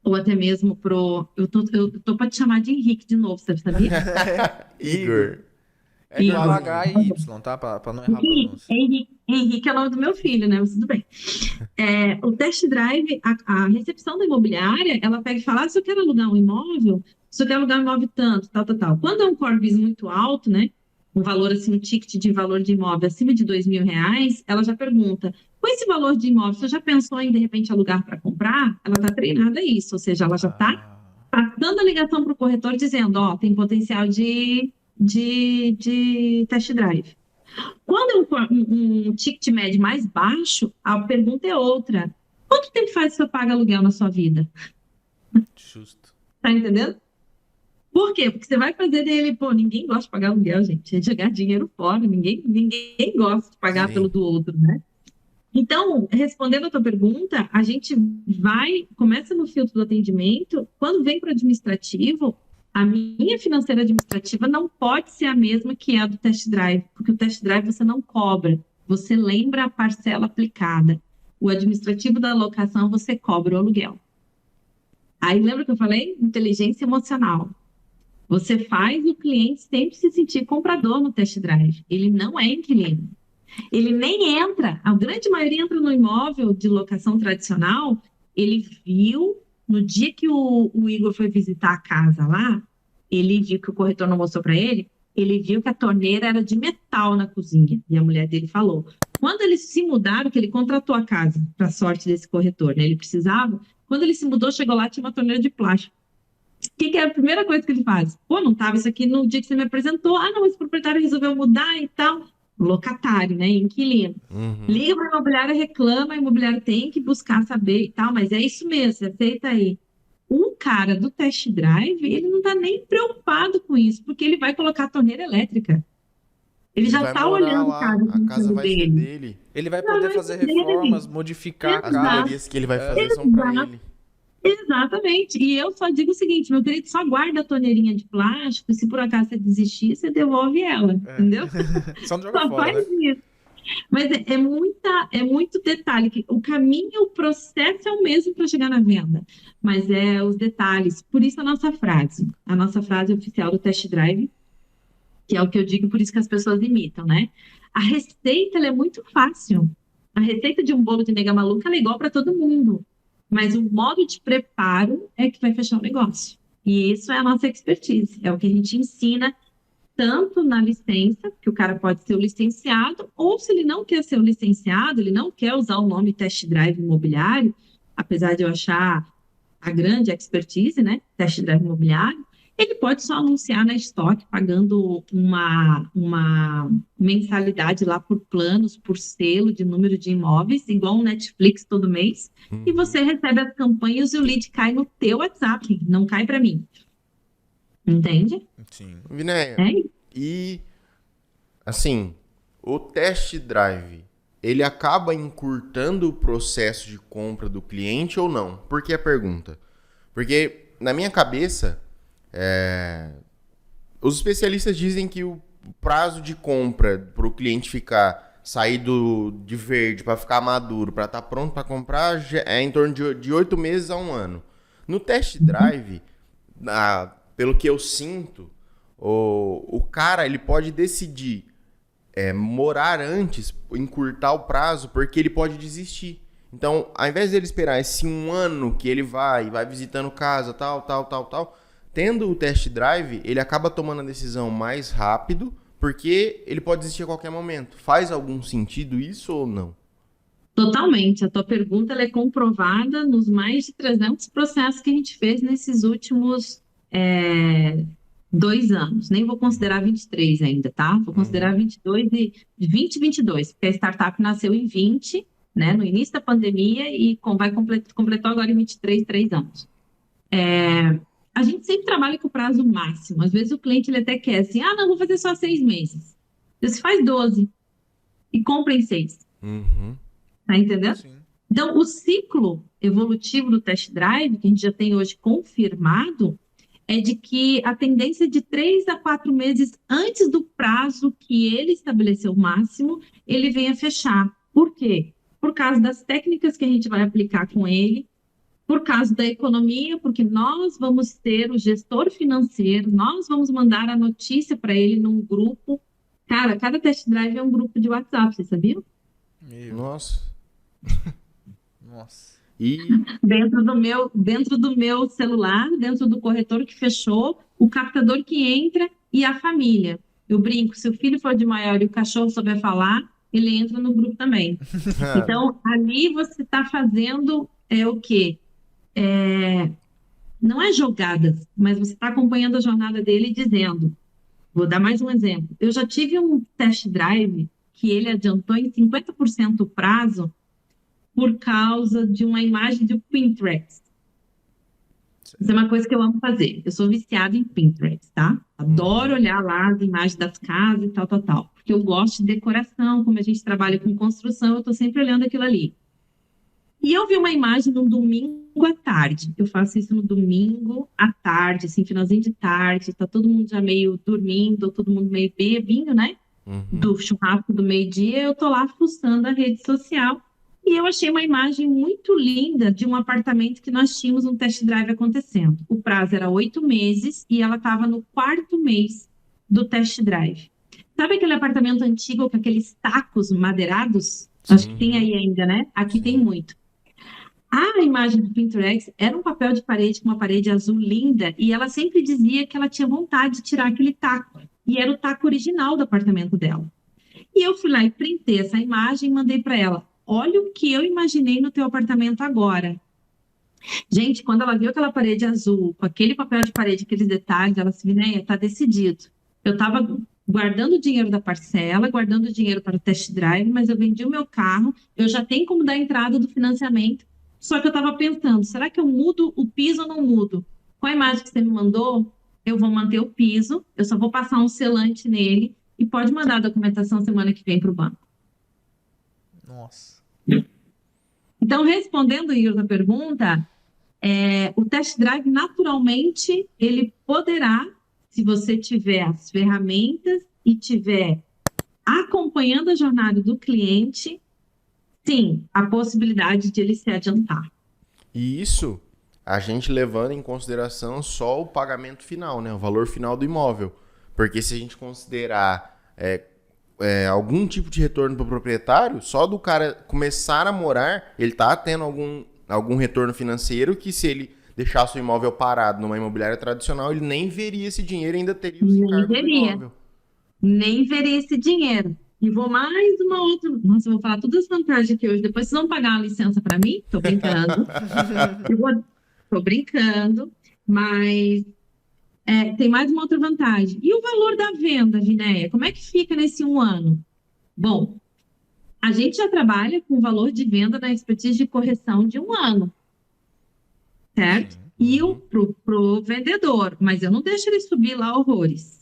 ou até mesmo pro... Eu tô para te chamar de Henrique de novo, você sabia? Igor. É com H e Y, tá? Pra não errar a pronúncia. Henrique é o nome do meu filho, né? Mas tudo bem. O test drive, a recepção da imobiliária, ela pega e fala, se eu quero alugar um imóvel, se eu quero alugar um imóvel tanto, tal, tal, tal. Quando é um core business muito alto, né? Um valor assim, um ticket de valor de imóvel acima de R$2.000, ela já pergunta, com esse valor de imóvel, você já pensou em, de repente, alugar para comprar? Ela está treinada a isso, ou seja, ela já está dando a ligação para o corretor dizendo, ó, tem potencial de test drive. Quando é um ticket médio mais baixo, a pergunta é outra. Quanto tempo faz que você paga aluguel na sua vida? Justo. Tá entendendo? Por quê? Porque você vai fazer dele, ninguém gosta de pagar aluguel, gente. É jogar dinheiro fora, ninguém gosta de pagar pelo do outro, né? Então, respondendo a tua pergunta, a gente começa no filtro do atendimento, quando vem para o administrativo, a minha financeira administrativa não pode ser a mesma que é a do test drive, porque o test drive você não cobra, você lembra a parcela aplicada. O administrativo da locação você cobra o aluguel. Aí lembra que eu falei? Inteligência emocional. Você faz o cliente sempre se sentir comprador no test drive. Ele não é inquilino. Ele nem entra, a grande maioria entra no imóvel de locação tradicional, ele viu, no dia que o Igor foi visitar a casa lá, ele viu que o corretor não mostrou para ele, ele viu que a torneira era de metal na cozinha. E a mulher dele falou, quando eles se mudaram, que ele contratou a casa, para sorte desse corretor, né? Ele precisava, quando ele se mudou, chegou lá, tinha uma torneira de plástico. O que é a primeira coisa que ele faz? Não estava isso aqui no dia que você me apresentou. Não, mas o proprietário resolveu mudar e tal. Locatário, né? Inquilino. Liga para a imobiliária, reclama, a imobiliária tem que buscar saber e tal, mas é isso mesmo, você aceita aí. O cara do test drive, ele não está nem preocupado com isso, porque ele vai colocar a torneira elétrica. Ele já está olhando lá, a casa vai ser dele. Ele vai poder fazer reformas, modificar as melhorias que ele vai fazer são para ele. Exatamente. E eu só digo o seguinte, meu querido, só guarda a torneirinha de plástico, se por acaso você desistir, você devolve ela, entendeu? Só não joga fora, faz né? isso. Mas é muito detalhe, que o caminho, o processo é o mesmo para chegar na venda, mas é os detalhes. Por isso a nossa frase oficial do test drive, que é o que eu digo, por isso que as pessoas imitam, né? A receita, ela é muito fácil. A receita de um bolo de nega maluca, ela é igual para todo mundo. Mas o modo de preparo é que vai fechar o negócio. E isso é a nossa expertise. É o que a gente ensina tanto na licença, que o cara pode ser o licenciado, ou se ele não quer ser o licenciado, ele não quer usar o nome test drive imobiliário, apesar de eu achar a grande expertise, né? Test drive imobiliário, ele pode só anunciar na estoque, pagando uma mensalidade lá por planos, por selo de número de imóveis, igual um Netflix todo mês, e você recebe as campanhas e o lead cai no teu WhatsApp, não cai para mim. Entende? Sim. Vinéia, e assim, o test drive, ele acaba encurtando o processo de compra do cliente ou não? Por que a pergunta? Porque, na minha cabeça, os especialistas dizem que o prazo de compra para o cliente sair de verde para ficar maduro, para estar pronto para comprar, é em torno de 8 meses a 1 ano. No test drive, pelo que eu sinto, o cara ele pode decidir morar antes, encurtar o prazo, porque ele pode desistir. Então, ao invés dele esperar esse 1 ano que ele vai visitando casa, tal, tendo o test drive, ele acaba tomando a decisão mais rápido, porque ele pode desistir a qualquer momento. Faz algum sentido isso ou não? Totalmente. A tua pergunta ela é comprovada nos mais de 300 processos que a gente fez nesses últimos 2 anos. Nem vou considerar 23 ainda, tá? Vou considerar 22 e 2022, porque a startup nasceu em 20, né, no início da pandemia e completou agora em 23, 3 anos. A gente sempre trabalha com o prazo máximo. Às vezes o cliente ele até quer assim, não, vou fazer só 6 meses. Você faz 12 e compra em 6. Tá entendendo? Sim. Então, o ciclo evolutivo do test drive, que a gente já tem hoje confirmado, é de que a tendência de 3 a 4 meses antes do prazo que ele estabeleceu máximo, ele vem a fechar. Por quê? Por causa das técnicas que a gente vai aplicar com ele, por causa da economia, porque nós vamos ter o gestor financeiro, nós vamos mandar a notícia para ele num grupo. Cara, cada test drive é um grupo de WhatsApp, você sabia? Nossa. Nossa. E Dentro do meu celular, dentro do corretor que fechou, o captador que entra e a família. Eu brinco, se o filho for de maior e o cachorro souber falar, ele entra no grupo também. Então, ali você está fazendo o quê? Não é jogadas, mas você está acompanhando a jornada dele dizendo, vou dar mais um exemplo. Eu já tive um test drive que ele adiantou em 50% o prazo por causa de uma imagem de Pinterest. Isso é uma coisa que eu amo fazer. Eu sou viciada em Pinterest, tá? Adoro olhar lá as imagens das casas e tal. Porque eu gosto de decoração, como a gente trabalha com construção, eu tô sempre olhando aquilo ali. E eu vi uma imagem no domingo à tarde. Eu faço isso no domingo à tarde, assim, finalzinho de tarde. Tá todo mundo já meio dormindo, todo mundo meio bebinho, né? Do churrasco do meio-dia. Eu tô lá fuçando a rede social. E eu achei uma imagem muito linda de um apartamento que nós tínhamos um test drive acontecendo. O prazo era 8 meses e ela estava no 4º mês do test drive. Sabe aquele apartamento antigo com aqueles tacos madeirados? Acho que tem aí ainda, né? Aqui tem muito. A imagem do Pinterest era um papel de parede com uma parede azul linda e ela sempre dizia que ela tinha vontade de tirar aquele taco. E era o taco original do apartamento dela. E eu fui lá e printei essa imagem e mandei para ela. Olha o que eu imaginei no teu apartamento agora. Gente, quando ela viu aquela parede azul, com aquele papel de parede, aqueles detalhes, ela disse, Vinéia, tá decidido. Eu estava guardando o dinheiro da parcela, guardando o dinheiro para o test drive, mas eu vendi o meu carro, eu já tenho como dar a entrada do financiamento, só que eu estava pensando, será que eu mudo o piso ou não mudo? Com a imagem que você me mandou, eu vou manter o piso, eu só vou passar um selante nele e pode mandar a documentação semana que vem para o banco. Nossa. Então, respondendo, Igor, a pergunta, o test drive, naturalmente, ele poderá, se você tiver as ferramentas e tiver acompanhando a jornada do cliente, sim, a possibilidade de ele se adiantar. E isso, a gente levando em consideração só o pagamento final, né? O valor final do imóvel. Porque se a gente considerar algum tipo de retorno para o proprietário, só do cara começar a morar, ele tá tendo algum retorno financeiro que se ele deixasse o imóvel parado numa imobiliária tradicional, ele nem veria esse dinheiro e ainda teria os encargos do imóvel. Nem veria esse dinheiro. E vou mais uma outra... Nossa, eu vou falar todas as vantagens aqui hoje. Depois vocês vão pagar uma licença para mim? Tô brincando. Tô brincando, mas... tem mais uma outra vantagem. E o valor da venda, Vinéia? Como é que fica nesse 1 ano? Bom, a gente já trabalha com o valor de venda da expertise de correção de 1 ano. Certo? E pro vendedor. Mas eu não deixo ele subir lá horrores.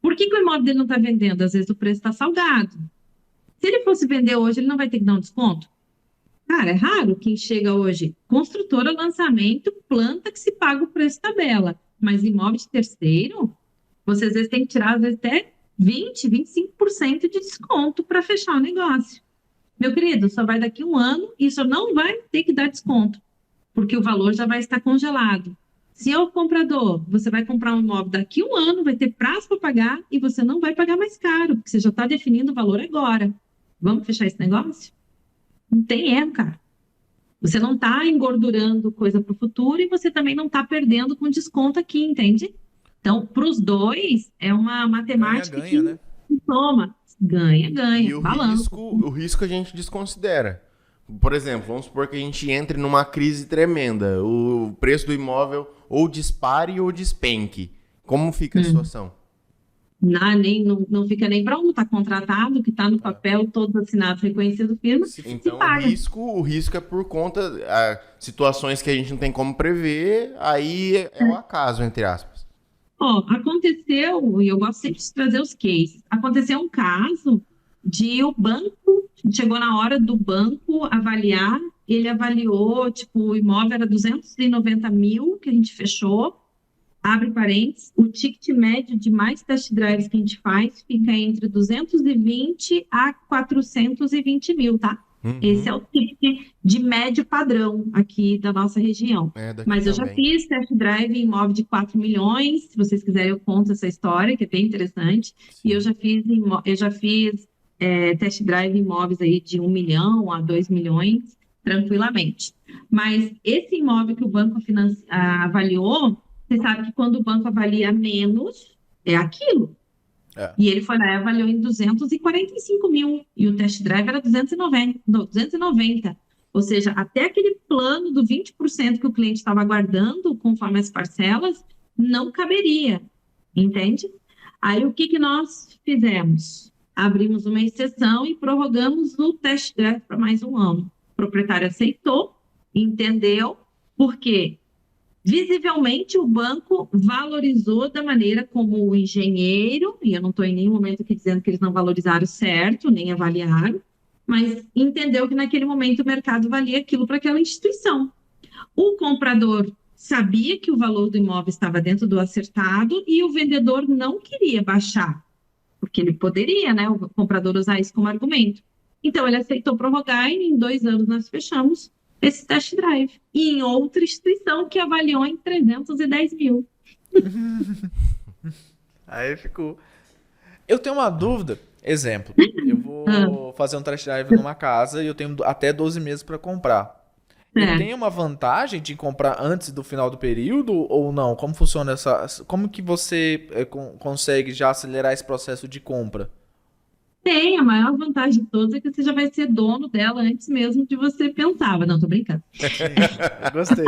Por que o imóvel dele não está vendendo? Às vezes o preço está salgado. Se ele fosse vender hoje, ele não vai ter que dar um desconto? Cara, é raro quem chega hoje, construtora, lançamento, planta que se paga o preço tabela. Mas imóvel de terceiro, você às vezes tem que tirar às vezes até 20, 25% de desconto para fechar o negócio. Meu querido, só vai daqui um ano e isso não vai ter que dar desconto, porque o valor já vai estar congelado. Se é o comprador, você vai comprar um imóvel daqui um ano, vai ter prazo para pagar e você não vai pagar mais caro, porque você já está definindo o valor agora. Vamos fechar esse negócio? Não tem erro, cara. Você não está engordurando coisa para o futuro e você também não está perdendo com desconto aqui, entende? Então, para os dois, é uma matemática Ganha, né? que soma. Ganha, E o balanço. risco a gente desconsidera. Por exemplo, vamos supor que a gente entre numa crise tremenda. O preço do imóvel ou dispare ou despenque. Como fica a situação? Não fica nem para um, está contratado, que está no papel, todos assinados, reconhecido firma, Então, se paga. o risco é por conta de situações que a gente não tem como prever, aí é o acaso, entre aspas. Ó, aconteceu, e eu gosto sempre de trazer os cases, aconteceu um caso de o banco, chegou na hora do banco avaliar, ele avaliou, tipo, o imóvel era 290 mil que a gente fechou, abre parênteses, o ticket médio de mais test drives que a gente faz fica entre 220 a 420 mil, tá? Esse é o ticket de médio padrão aqui da nossa região. Mas eu já fiz test drive em imóvel de 4 milhões, se vocês quiserem eu conto essa história, que é bem interessante. Sim. E eu já fiz test drive em imóveis aí de 1 milhão a 2 milhões, tranquilamente. Mas esse imóvel que o banco avaliou, você sabe que quando o banco avalia menos, é aquilo. E ele foi lá e avaliou em 245 mil. E o test drive era 290. Ou seja, até aquele plano do 20% que o cliente estava aguardando, conforme as parcelas, não caberia. Entende? Aí, o que nós fizemos? Abrimos uma exceção e prorrogamos o test drive para mais um ano. O proprietário aceitou, entendeu, porque visivelmente o banco valorizou da maneira como o engenheiro, e eu não estou em nenhum momento aqui dizendo que eles não valorizaram certo, nem avaliaram, mas entendeu que naquele momento o mercado valia aquilo para aquela instituição. O comprador sabia que o valor do imóvel estava dentro do acertado e o vendedor não queria baixar, porque ele poderia, né, o comprador usar isso como argumento. Então ele aceitou prorrogar e em 2 anos nós fechamos esse test drive. E em outra instituição que avaliou em 310 mil. Aí ficou. Eu tenho uma dúvida. Exemplo, eu vou fazer um test drive numa casa e eu tenho até 12 meses para comprar. Eu tenho uma vantagem de comprar antes do final do período ou não? Como funciona Como que você consegue já acelerar esse processo de compra? Tem, a maior vantagem de todas é que você já vai ser dono dela antes mesmo de você pensar. Não, tô brincando. Eu gostei.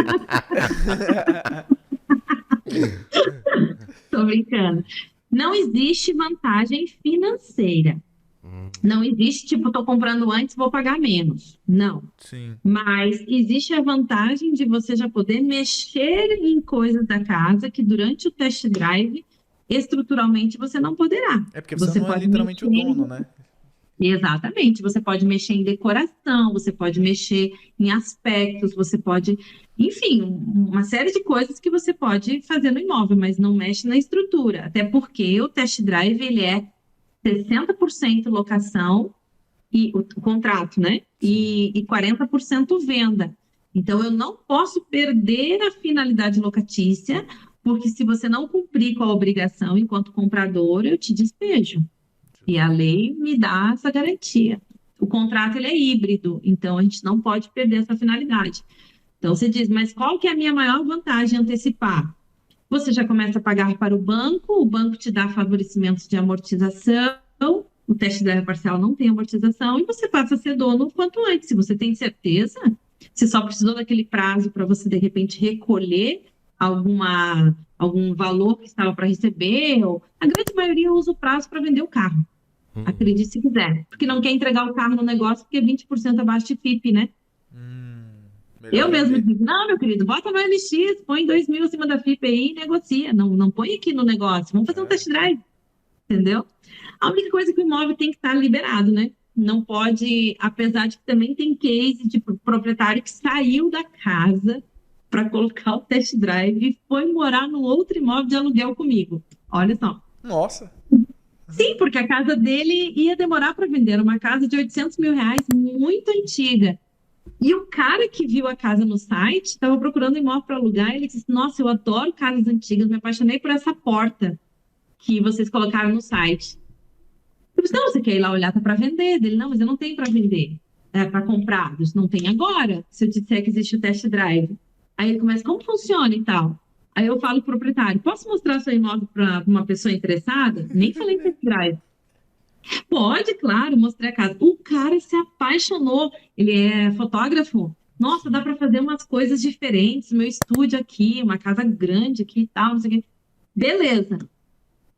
Tô brincando. Não existe vantagem financeira. Não existe, tipo, tô comprando antes, vou pagar menos. Não. Sim. Mas existe a vantagem de você já poder mexer em coisas da casa que durante o test drive estruturalmente você não poderá. É porque você não é literalmente o dono, né? Exatamente. Você pode mexer em decoração, você pode mexer em aspectos, você pode... Enfim, uma série de coisas que você pode fazer no imóvel, mas não mexe na estrutura. Até porque o test drive, ele é 60% locação, e o contrato, né? E 40% venda. Então, eu não posso perder a finalidade locatícia, porque se você não cumprir com a obrigação enquanto comprador, eu te despejo. E a lei me dá essa garantia. O contrato ele é híbrido, então a gente não pode perder essa finalidade. Então você diz, mas qual que é a minha maior vantagem antecipar? Você já começa a pagar para o banco te dá favorecimentos de amortização, o teste da parcela não tem amortização, e você passa a ser dono o quanto antes. Se você tem certeza, você só precisou daquele prazo para você, de repente, recolher algum valor que estava para receber, ou a grande maioria usa o prazo para vender o carro. Acredite se quiser. Porque não quer entregar o carro no negócio porque é 20% abaixo de FIP, né? Eu mesmo digo, não, meu querido, bota no LX, põe 2 mil acima da FIP aí e negocia. Não põe aqui no negócio. Vamos fazer um test drive. Entendeu? A única coisa é que o imóvel tem que estar liberado, né? não pode, apesar de que também tem case de proprietário que saiu da casa para colocar o test drive e foi morar no outro imóvel de aluguel comigo. Olha só. Nossa. Sim, porque a casa dele ia demorar para vender. Era uma casa de 800 mil reais, muito antiga. E o cara que viu a casa no site estava procurando imóvel para alugar. E ele disse: Nossa, eu adoro casas antigas, me apaixonei por essa porta que vocês colocaram no site. Eu disse: Não, você quer ir lá olhar, tá para vender? Ele: Não, mas eu não tenho para vender, é para comprar. Eu disse: Não tem agora, se eu te disser que existe o test drive. Aí ele começa: Como funciona e tal? Aí eu falo pro proprietário: Posso mostrar seu imóvel para uma pessoa interessada? Nem falei test drive. Pode, claro, mostrei a casa. O cara se apaixonou. Ele é fotógrafo. Nossa, dá para fazer umas coisas diferentes. Meu estúdio aqui, uma casa grande aqui e tal, não sei o quê. Beleza.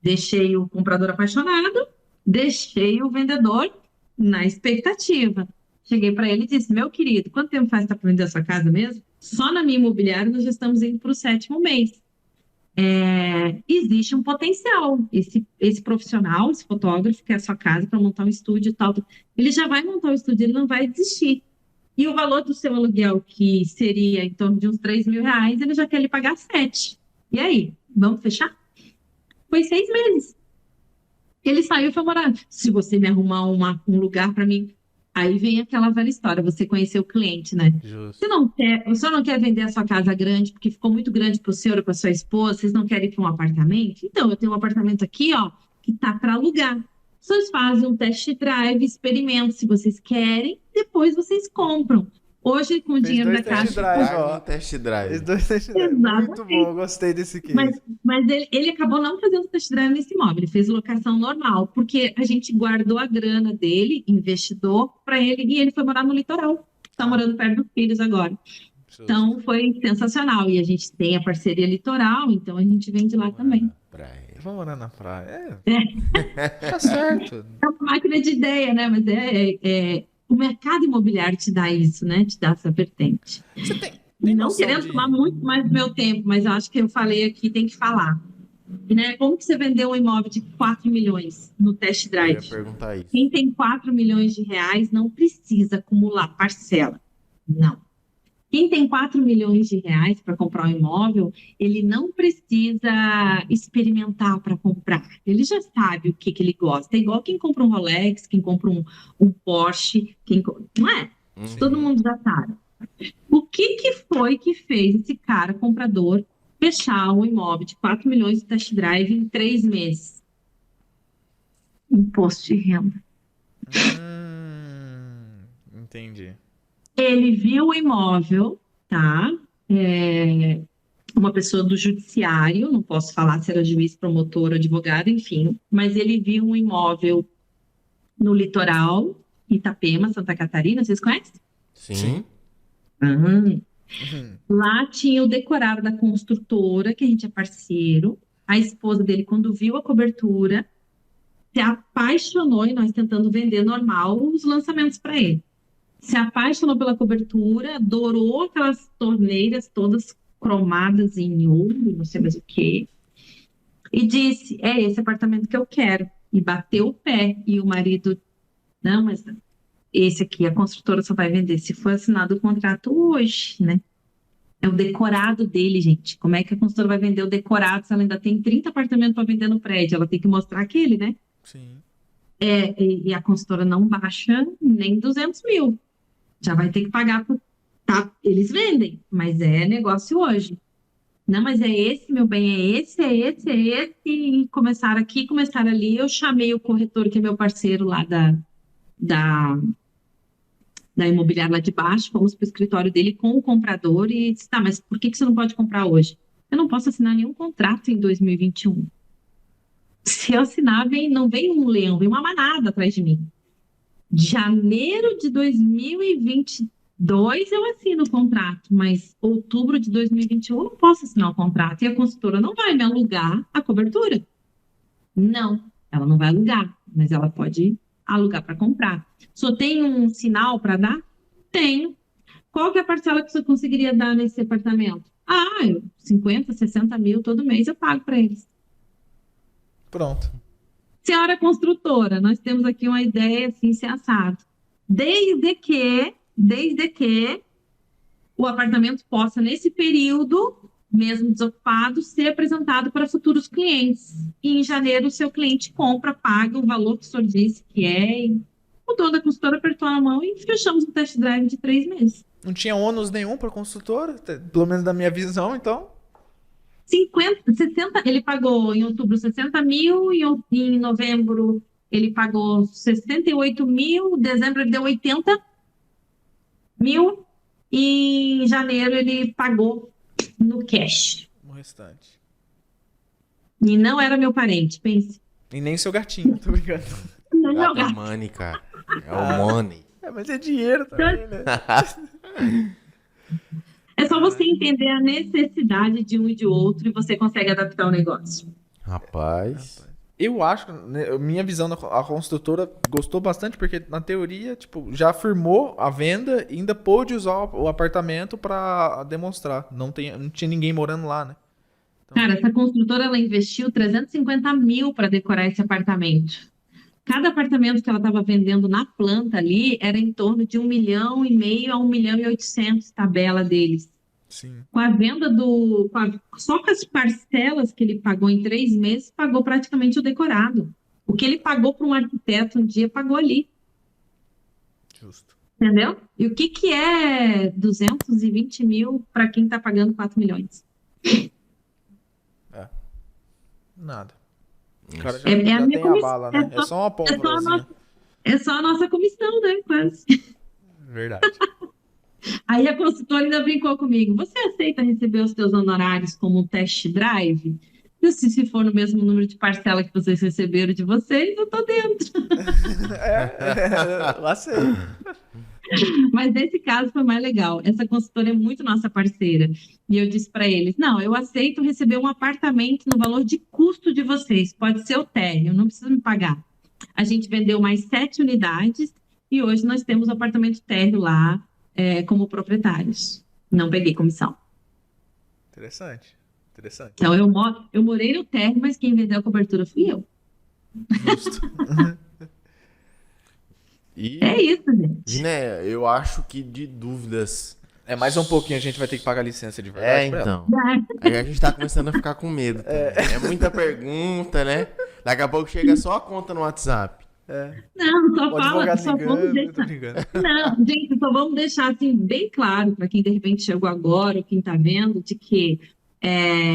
Deixei o comprador apaixonado, deixei o vendedor na expectativa. Cheguei para ele e disse: Meu querido, quanto tempo faz para vender a sua casa mesmo? Só na minha imobiliária nós já estamos indo para o 7º mês. Existe um potencial. Esse profissional, esse fotógrafo, que é a sua casa para montar um estúdio e tal, ele já vai montar um estúdio, ele não vai desistir. E o valor do seu aluguel, que seria em torno de uns 3 mil reais, ele já quer lhe pagar 7. E aí, vamos fechar? Foi 6 meses. Ele saiu e foi morar. Se você me arrumar um lugar para mim, aí vem aquela velha história, você conheceu o cliente, né? Justo. O senhor não quer vender a sua casa grande porque ficou muito grande para o senhor ou para sua esposa, vocês não querem ir para um apartamento? Então, eu tenho um apartamento aqui, ó, que tá para alugar. Vocês fazem um test drive, experimentam se vocês querem, depois vocês compram. Hoje, com o Fez dinheiro da 2 test caixa... drives, Paga ó. um test drive. Fez 2 test drives. Exatamente. Muito bom, eu gostei desse case. Mas ele acabou não fazendo test drive nesse imóvel, ele fez locação normal, porque a gente guardou a grana dele, investidor, para ele, e ele foi morar no litoral. Está morando perto dos filhos agora. Então, foi sensacional. E a gente tem a parceria litoral, então a gente vende lá também. Vamos morar na praia. Tá certo. É uma máquina de ideia, né? Mas o mercado imobiliário te dá isso, né? Te dá essa vertente. Você tem Não noção querendo de... tomar muito mais do meu tempo, mas eu acho que eu falei aqui, tem que falar. Né? Como que você vendeu um imóvel de 4 milhões no test Eu drive? ia perguntar isso. Quem tem 4 milhões de reais não precisa acumular parcela. Não. Quem tem 4 milhões de reais para comprar um imóvel, ele não precisa experimentar para comprar. Ele já sabe o que ele gosta. É igual quem compra um Rolex, quem compra um Porsche, não é? Todo mundo já sabe. O que foi que fez esse cara, comprador, fechar um imóvel de 4 milhões de test drive em 3 meses? Imposto de renda. Entendi. Ele viu o imóvel, tá? Uma pessoa do judiciário, não posso falar se era juiz, promotor, advogado, enfim, mas ele viu um imóvel no litoral, Itapema, Santa Catarina, vocês conhecem? Sim. Lá tinha o decorado da construtora, que a gente é parceiro. A esposa dele, quando viu a cobertura, se apaixonou, e nós tentando vender normal os lançamentos para ele. Se apaixonou pela cobertura, adorou aquelas torneiras todas cromadas em ouro, não sei mais o quê, e disse: É esse apartamento que eu quero. E bateu o pé. E o marido: Não, mas esse aqui a construtora só vai vender se for assinado o contrato hoje, né? É o decorado dele, gente. Como é que a construtora vai vender o decorado se ela ainda tem 30 apartamentos para vender no prédio? Ela tem que mostrar aquele, né? Sim. E a consultora não baixa nem 200 mil. Já vai ter que pagar. Tá, eles vendem, mas é negócio hoje. Não, mas é esse, meu bem, é esse. E começaram aqui, começaram ali. Eu chamei o corretor, que é meu parceiro lá da imobiliária lá de baixo, fomos para o escritório dele com o comprador e disse: Tá, mas por que você não pode comprar hoje? Eu não posso assinar nenhum contrato em 2021. Se eu assinar, não vem um leão, vem uma manada atrás de mim. Janeiro de 2022 eu assino o contrato, mas outubro de 2021 eu não posso assinar o contrato. E a consultora não vai me alugar a cobertura. Não, ela não vai alugar, mas ela pode alugar para comprar. Só tem um sinal para dar? Tenho. Qual que é a parcela que você conseguiria dar nesse apartamento? 50, 60 mil todo mês eu pago para eles. Pronto. Senhora construtora, nós temos aqui uma ideia assim, se assado. Desde que o apartamento possa, nesse período, mesmo desocupado, ser apresentado para futuros clientes. E em janeiro, o seu cliente compra, paga o valor que o senhor disse que é. E o dono da consultora apertou a mão e fechamos o test drive de 3 meses. Não tinha ônus nenhum para construtora, pelo menos da minha visão, então. 60, ele pagou em outubro 60 mil, e em novembro ele pagou 68 mil, em dezembro ele deu 80 mil, e em janeiro ele pagou no cash. O restante. E não era meu parente, pense. E nem seu gatinho, tô brincando. Não é meu Gata gato. money, cara. É o money. Mas é dinheiro também, né? É só você entender a necessidade de um e de outro e você consegue adaptar o negócio. Rapaz. Eu acho, né, minha visão a construtora gostou bastante, porque na teoria, tipo, já firmou a venda e ainda pôde usar o apartamento para demonstrar. Não tinha ninguém morando lá, né? Cara, essa construtora, ela investiu 350 mil para decorar esse apartamento. Cada apartamento que ela estava vendendo na planta ali era em torno de 1,5 milhão a 1,8 milhão tabela deles. Sim. Com a venda só com as parcelas que ele pagou em 3 meses, pagou praticamente o decorado. O que ele pagou para um arquiteto um dia, pagou ali. Justo. Entendeu? E o que é 220 mil para quem está pagando 4 milhões? Nada. O cara já, É a já minha tem a comissão. bala, né? É só uma pólvorazinha. É só a nossa comissão, né? Quase. Verdade. Aí a consultora ainda brincou comigo. Você aceita receber os seus honorários como um test drive? Eu disse, se for no mesmo número de parcela que vocês receberam de vocês, eu tô dentro. Eu aceito. Mas nesse caso foi mais legal. Essa consultora é muito nossa parceira. E eu disse para eles, não, eu aceito receber um apartamento no valor de custo de vocês. Pode ser o térreo, não precisa me pagar. A gente vendeu mais 7 unidades e hoje nós temos o apartamento térreo lá como proprietários. Não peguei comissão. Interessante. Então, eu morei no térreo, mas quem vendeu a cobertura fui eu. Justo. E, É isso, gente. né, eu acho que de dúvidas. É, mais um pouquinho a gente vai ter que pagar licença de verdade. pra ela. Então. Aí a gente tá começando a ficar com medo. É muita pergunta, né? Daqui a pouco chega só a conta no WhatsApp. Não, O advogado só vamos ligando, eu tô deixar. brincando. Não, gente, só vamos deixar assim bem claro para quem de repente chegou agora, ou quem está vendo, de que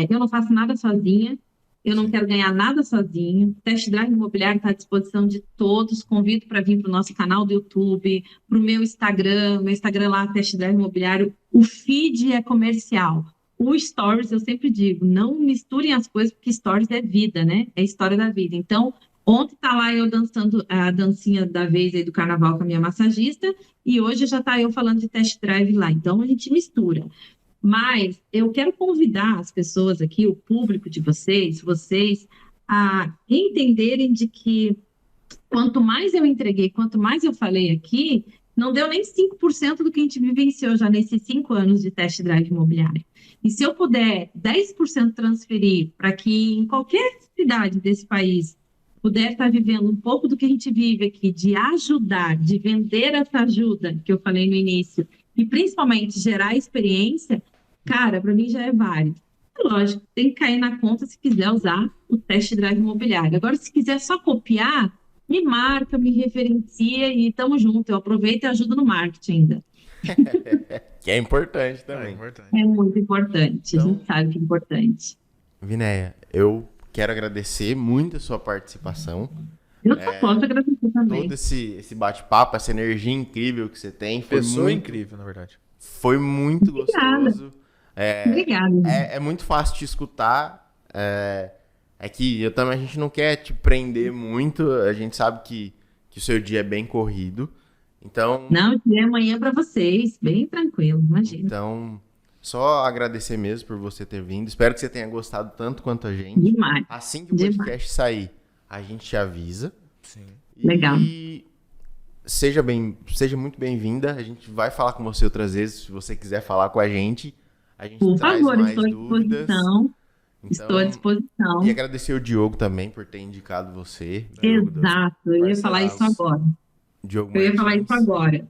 eu não faço nada sozinha, eu não quero ganhar nada sozinho. O Test Drive Imobiliário está à disposição de todos. Convido para vir para o nosso canal do YouTube, para o meu Instagram lá, Test Drive Imobiliário. O feed é comercial. O Stories, eu sempre digo, não misturem as coisas, porque Stories é vida, né? É história da vida. Então, ontem tá lá eu dançando a dancinha da vez aí do carnaval com a minha massagista, e hoje já tá eu falando de test drive lá. Então, a gente mistura. Mas eu quero convidar as pessoas aqui, o público de vocês, a entenderem de que quanto mais eu entreguei, quanto mais eu falei aqui, não deu nem 5% do que a gente vivenciou já nesses 5 anos de test drive imobiliário. E se eu puder 10% transferir para que em qualquer cidade desse país puder estar vivendo um pouco do que a gente vive aqui, de ajudar, de vender essa ajuda que eu falei no início, e principalmente gerar experiência, cara, para mim já é válido. É lógico, tem que cair na conta se quiser usar o test drive imobiliário. Agora, se quiser só copiar, me marca, me referencia e tamo junto. Eu aproveito e ajudo no marketing ainda. Que é importante também. É muito importante, Então, a gente sabe que é importante. Vinéia, eu quero agradecer muito a sua participação. Eu só posso agradecer também. Todo esse bate-papo, essa energia incrível que você tem. Pessoa incrível, na verdade. Foi muito Obrigada. gostoso. Obrigada. É muito fácil te escutar. É que a gente não quer te prender muito. A gente sabe que o seu dia é bem corrido. Então, Não, é amanhã para vocês, bem tranquilo, imagina. então, só agradecer mesmo por você ter vindo. Espero que você tenha gostado tanto quanto a gente. Demais. Assim que o Demais. podcast sair, a gente te avisa. Sim. Legal. E seja muito bem-vinda. A gente vai falar com você outras vezes, se você quiser falar com a gente. A gente Por traz favor, mais estou à dúvidas. disposição. Estou à disposição. E agradecer o Diogo também por ter indicado você. Diogo Exato, eu ia falar isso agora. Diogo Eu ia falar Martins. isso agora.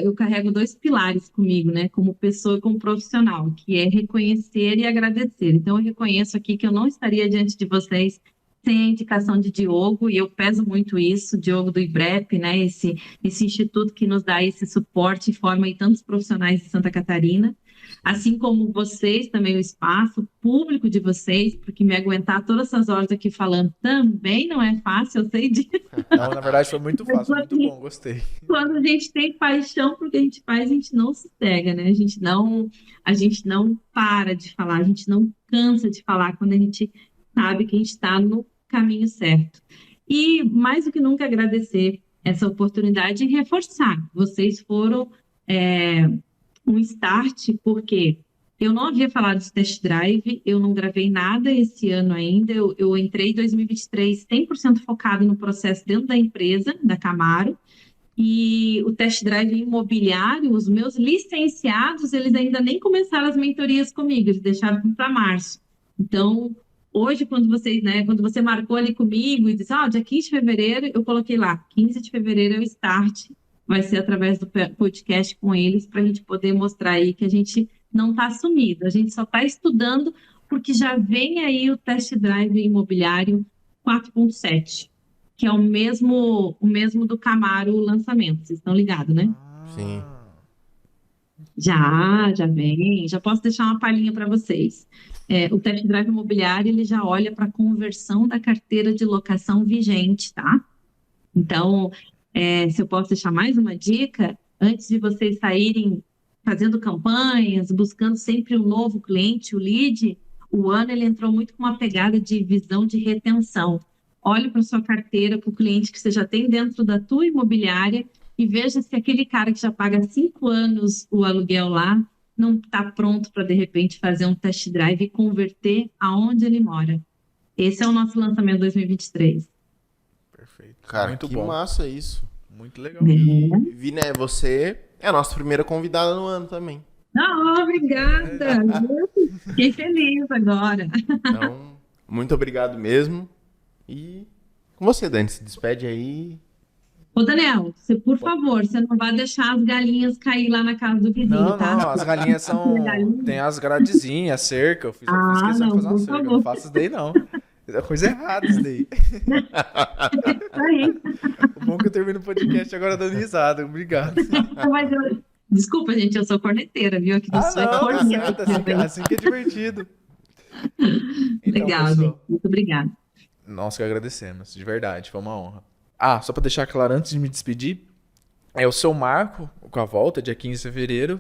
Eu carrego 2 pilares comigo, né, como pessoa e como profissional, que é reconhecer e agradecer. Então, eu reconheço aqui que eu não estaria diante de vocês sem a indicação de Diogo, e eu peso muito isso, Diogo do IBREP, né, esse instituto que nos dá esse suporte e forma aí tantos profissionais de Santa Catarina, assim como vocês, também o espaço público de vocês, porque me aguentar todas essas horas aqui falando também não é fácil, eu sei disso. Não, na verdade foi muito fácil, muito bom, gostei. Quando a gente tem paixão por que a gente faz, a gente não se cega, né? A gente não para de falar, a gente não cansa de falar quando a gente sabe que a gente está no caminho certo. E mais do que nunca agradecer essa oportunidade e reforçar. Vocês foram um start, porque eu não havia falado de test drive, eu não gravei nada esse ano ainda, eu entrei em 2023 100% focado no processo dentro da empresa, da Camaro, e o test drive imobiliário, os meus licenciados, eles ainda nem começaram as mentorias comigo, eles deixaram para março. Então, hoje, quando você marcou ali comigo e disse, dia 15 de fevereiro, eu coloquei lá, 15 de fevereiro é o start, vai ser através do podcast com eles, para a gente poder mostrar aí que a gente não está sumido, a gente só está estudando, porque já vem aí o test drive imobiliário 4.7, que é o mesmo do Camaro lançamento, vocês estão ligados, né? Sim. Já vem, já posso deixar uma palhinha para vocês. O test drive imobiliário, ele já olha para a conversão da carteira de locação vigente, tá? Então, se eu posso deixar mais uma dica, antes de vocês saírem fazendo campanhas, buscando sempre um novo cliente, o lead, o ano ele entrou muito com uma pegada de visão de retenção. Olhe para sua carteira, para o cliente que você já tem dentro da tua imobiliária e veja se aquele cara que já paga 5 anos o aluguel lá não está pronto para, de repente, fazer um test drive e converter aonde ele mora. Esse é o nosso lançamento 2023. Perfeito. Cara, muito que bom. massa isso. Muito legal. E, Viné, você é a nossa primeira convidada no ano também. Obrigada! Fiquei feliz agora. Então, muito obrigado mesmo. E com você, Dani, se despede aí. Ô, Daniel, por favor, você não vai deixar as galinhas cair lá na casa do vizinho, Não, tá? não, as galinhas são. Tem as gradezinhas, a cerca. Eu fiz questão de fazer uma cerca. Não faço isso daí, não. É coisa errada isso daí. O bom é que eu termino o podcast agora dando risada. Obrigado. Desculpa, gente, eu sou corneteira, viu? Aqui do Sul é corneta. Tá certo, assim que é divertido. Legal, pessoal, gente. Muito obrigada. Nós que agradecemos, de verdade, foi uma honra. Só pra deixar claro antes de me despedir, eu sou o Marco, com a volta, dia 15 de fevereiro.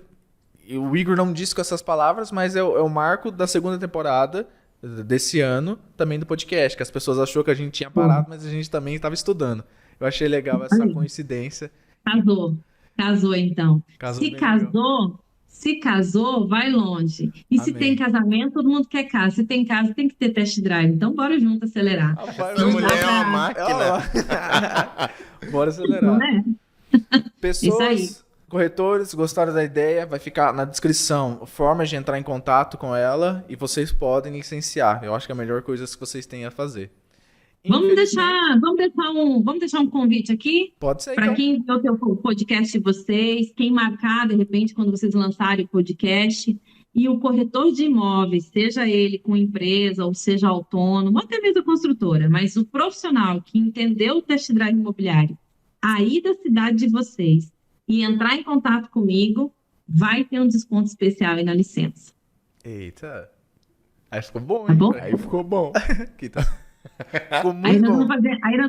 E o Igor não disse com essas palavras, mas é o Marco da segunda temporada desse ano, também do podcast, que as pessoas achou que a gente tinha parado, mas a gente também estava estudando. Eu achei legal essa coincidência. Casou então. Se casou, vai longe. E Amém. Se tem casamento, todo mundo quer casa. Se tem casa, tem que ter test drive. Então, bora junto acelerar. Essa mulher é uma máquina. Bora acelerar. Não é? Pessoas, corretores, gostaram da ideia, vai ficar na descrição formas de entrar em contato com ela e vocês podem licenciar. Eu acho que é a melhor coisa que vocês têm a fazer. Vamos deixar um convite aqui Pode ser, para então. quem viu o podcast de vocês, quem marcar, de repente, quando vocês lançarem o podcast, e o corretor de imóveis, seja ele com empresa ou seja autônomo, ou até mesmo a construtora, mas o profissional que entendeu o test drive imobiliário aí da cidade de vocês e entrar em contato comigo, vai ter um desconto especial aí na licença. Eita. Aí ficou bom, Tá hein? bom? Aí ficou bom. Aqui tá. Ficou Aí muito nós, bom.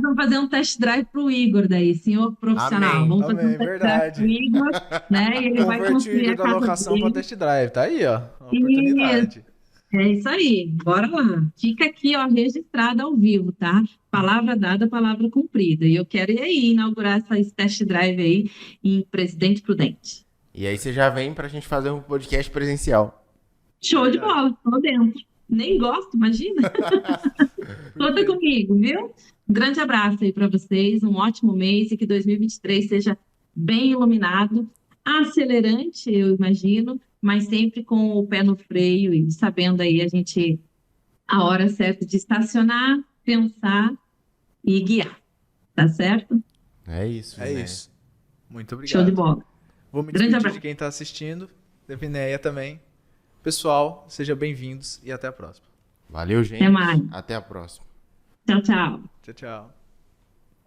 vamos fazer um test drive pro Igor daí, senhor profissional. Amém. Vamos fazer Amém, um test verdade. drive pro Igor, né? E ele vai Converti o construir Igor a da casa locação dele. para test drive. Tá aí, ó. Uma oportunidade. É isso aí, bora lá. Fica aqui, ó, registrado ao vivo, tá? Palavra dada, palavra cumprida. E eu quero ir aí inaugurar esse test drive aí em Presidente Prudente. E aí você já vem pra gente fazer um podcast presencial. Show de bola, tô dentro. Nem gosto, imagina. Conta comigo, viu? Um grande abraço aí para vocês, um ótimo mês e que 2023 seja bem iluminado. acelerante, eu imagino, mas sempre com o pé no freio e sabendo aí a hora certa de estacionar, pensar e guiar, tá certo? É isso, É Vinéia. isso. Muito Show de obrigado. bola. Vou me Grande despedir abraço. de quem está assistindo, da Vinéia também. Pessoal, sejam bem-vindos e até a próxima. Valeu, gente. Até mais. Até a próxima. Tchau, tchau. Tchau, tchau.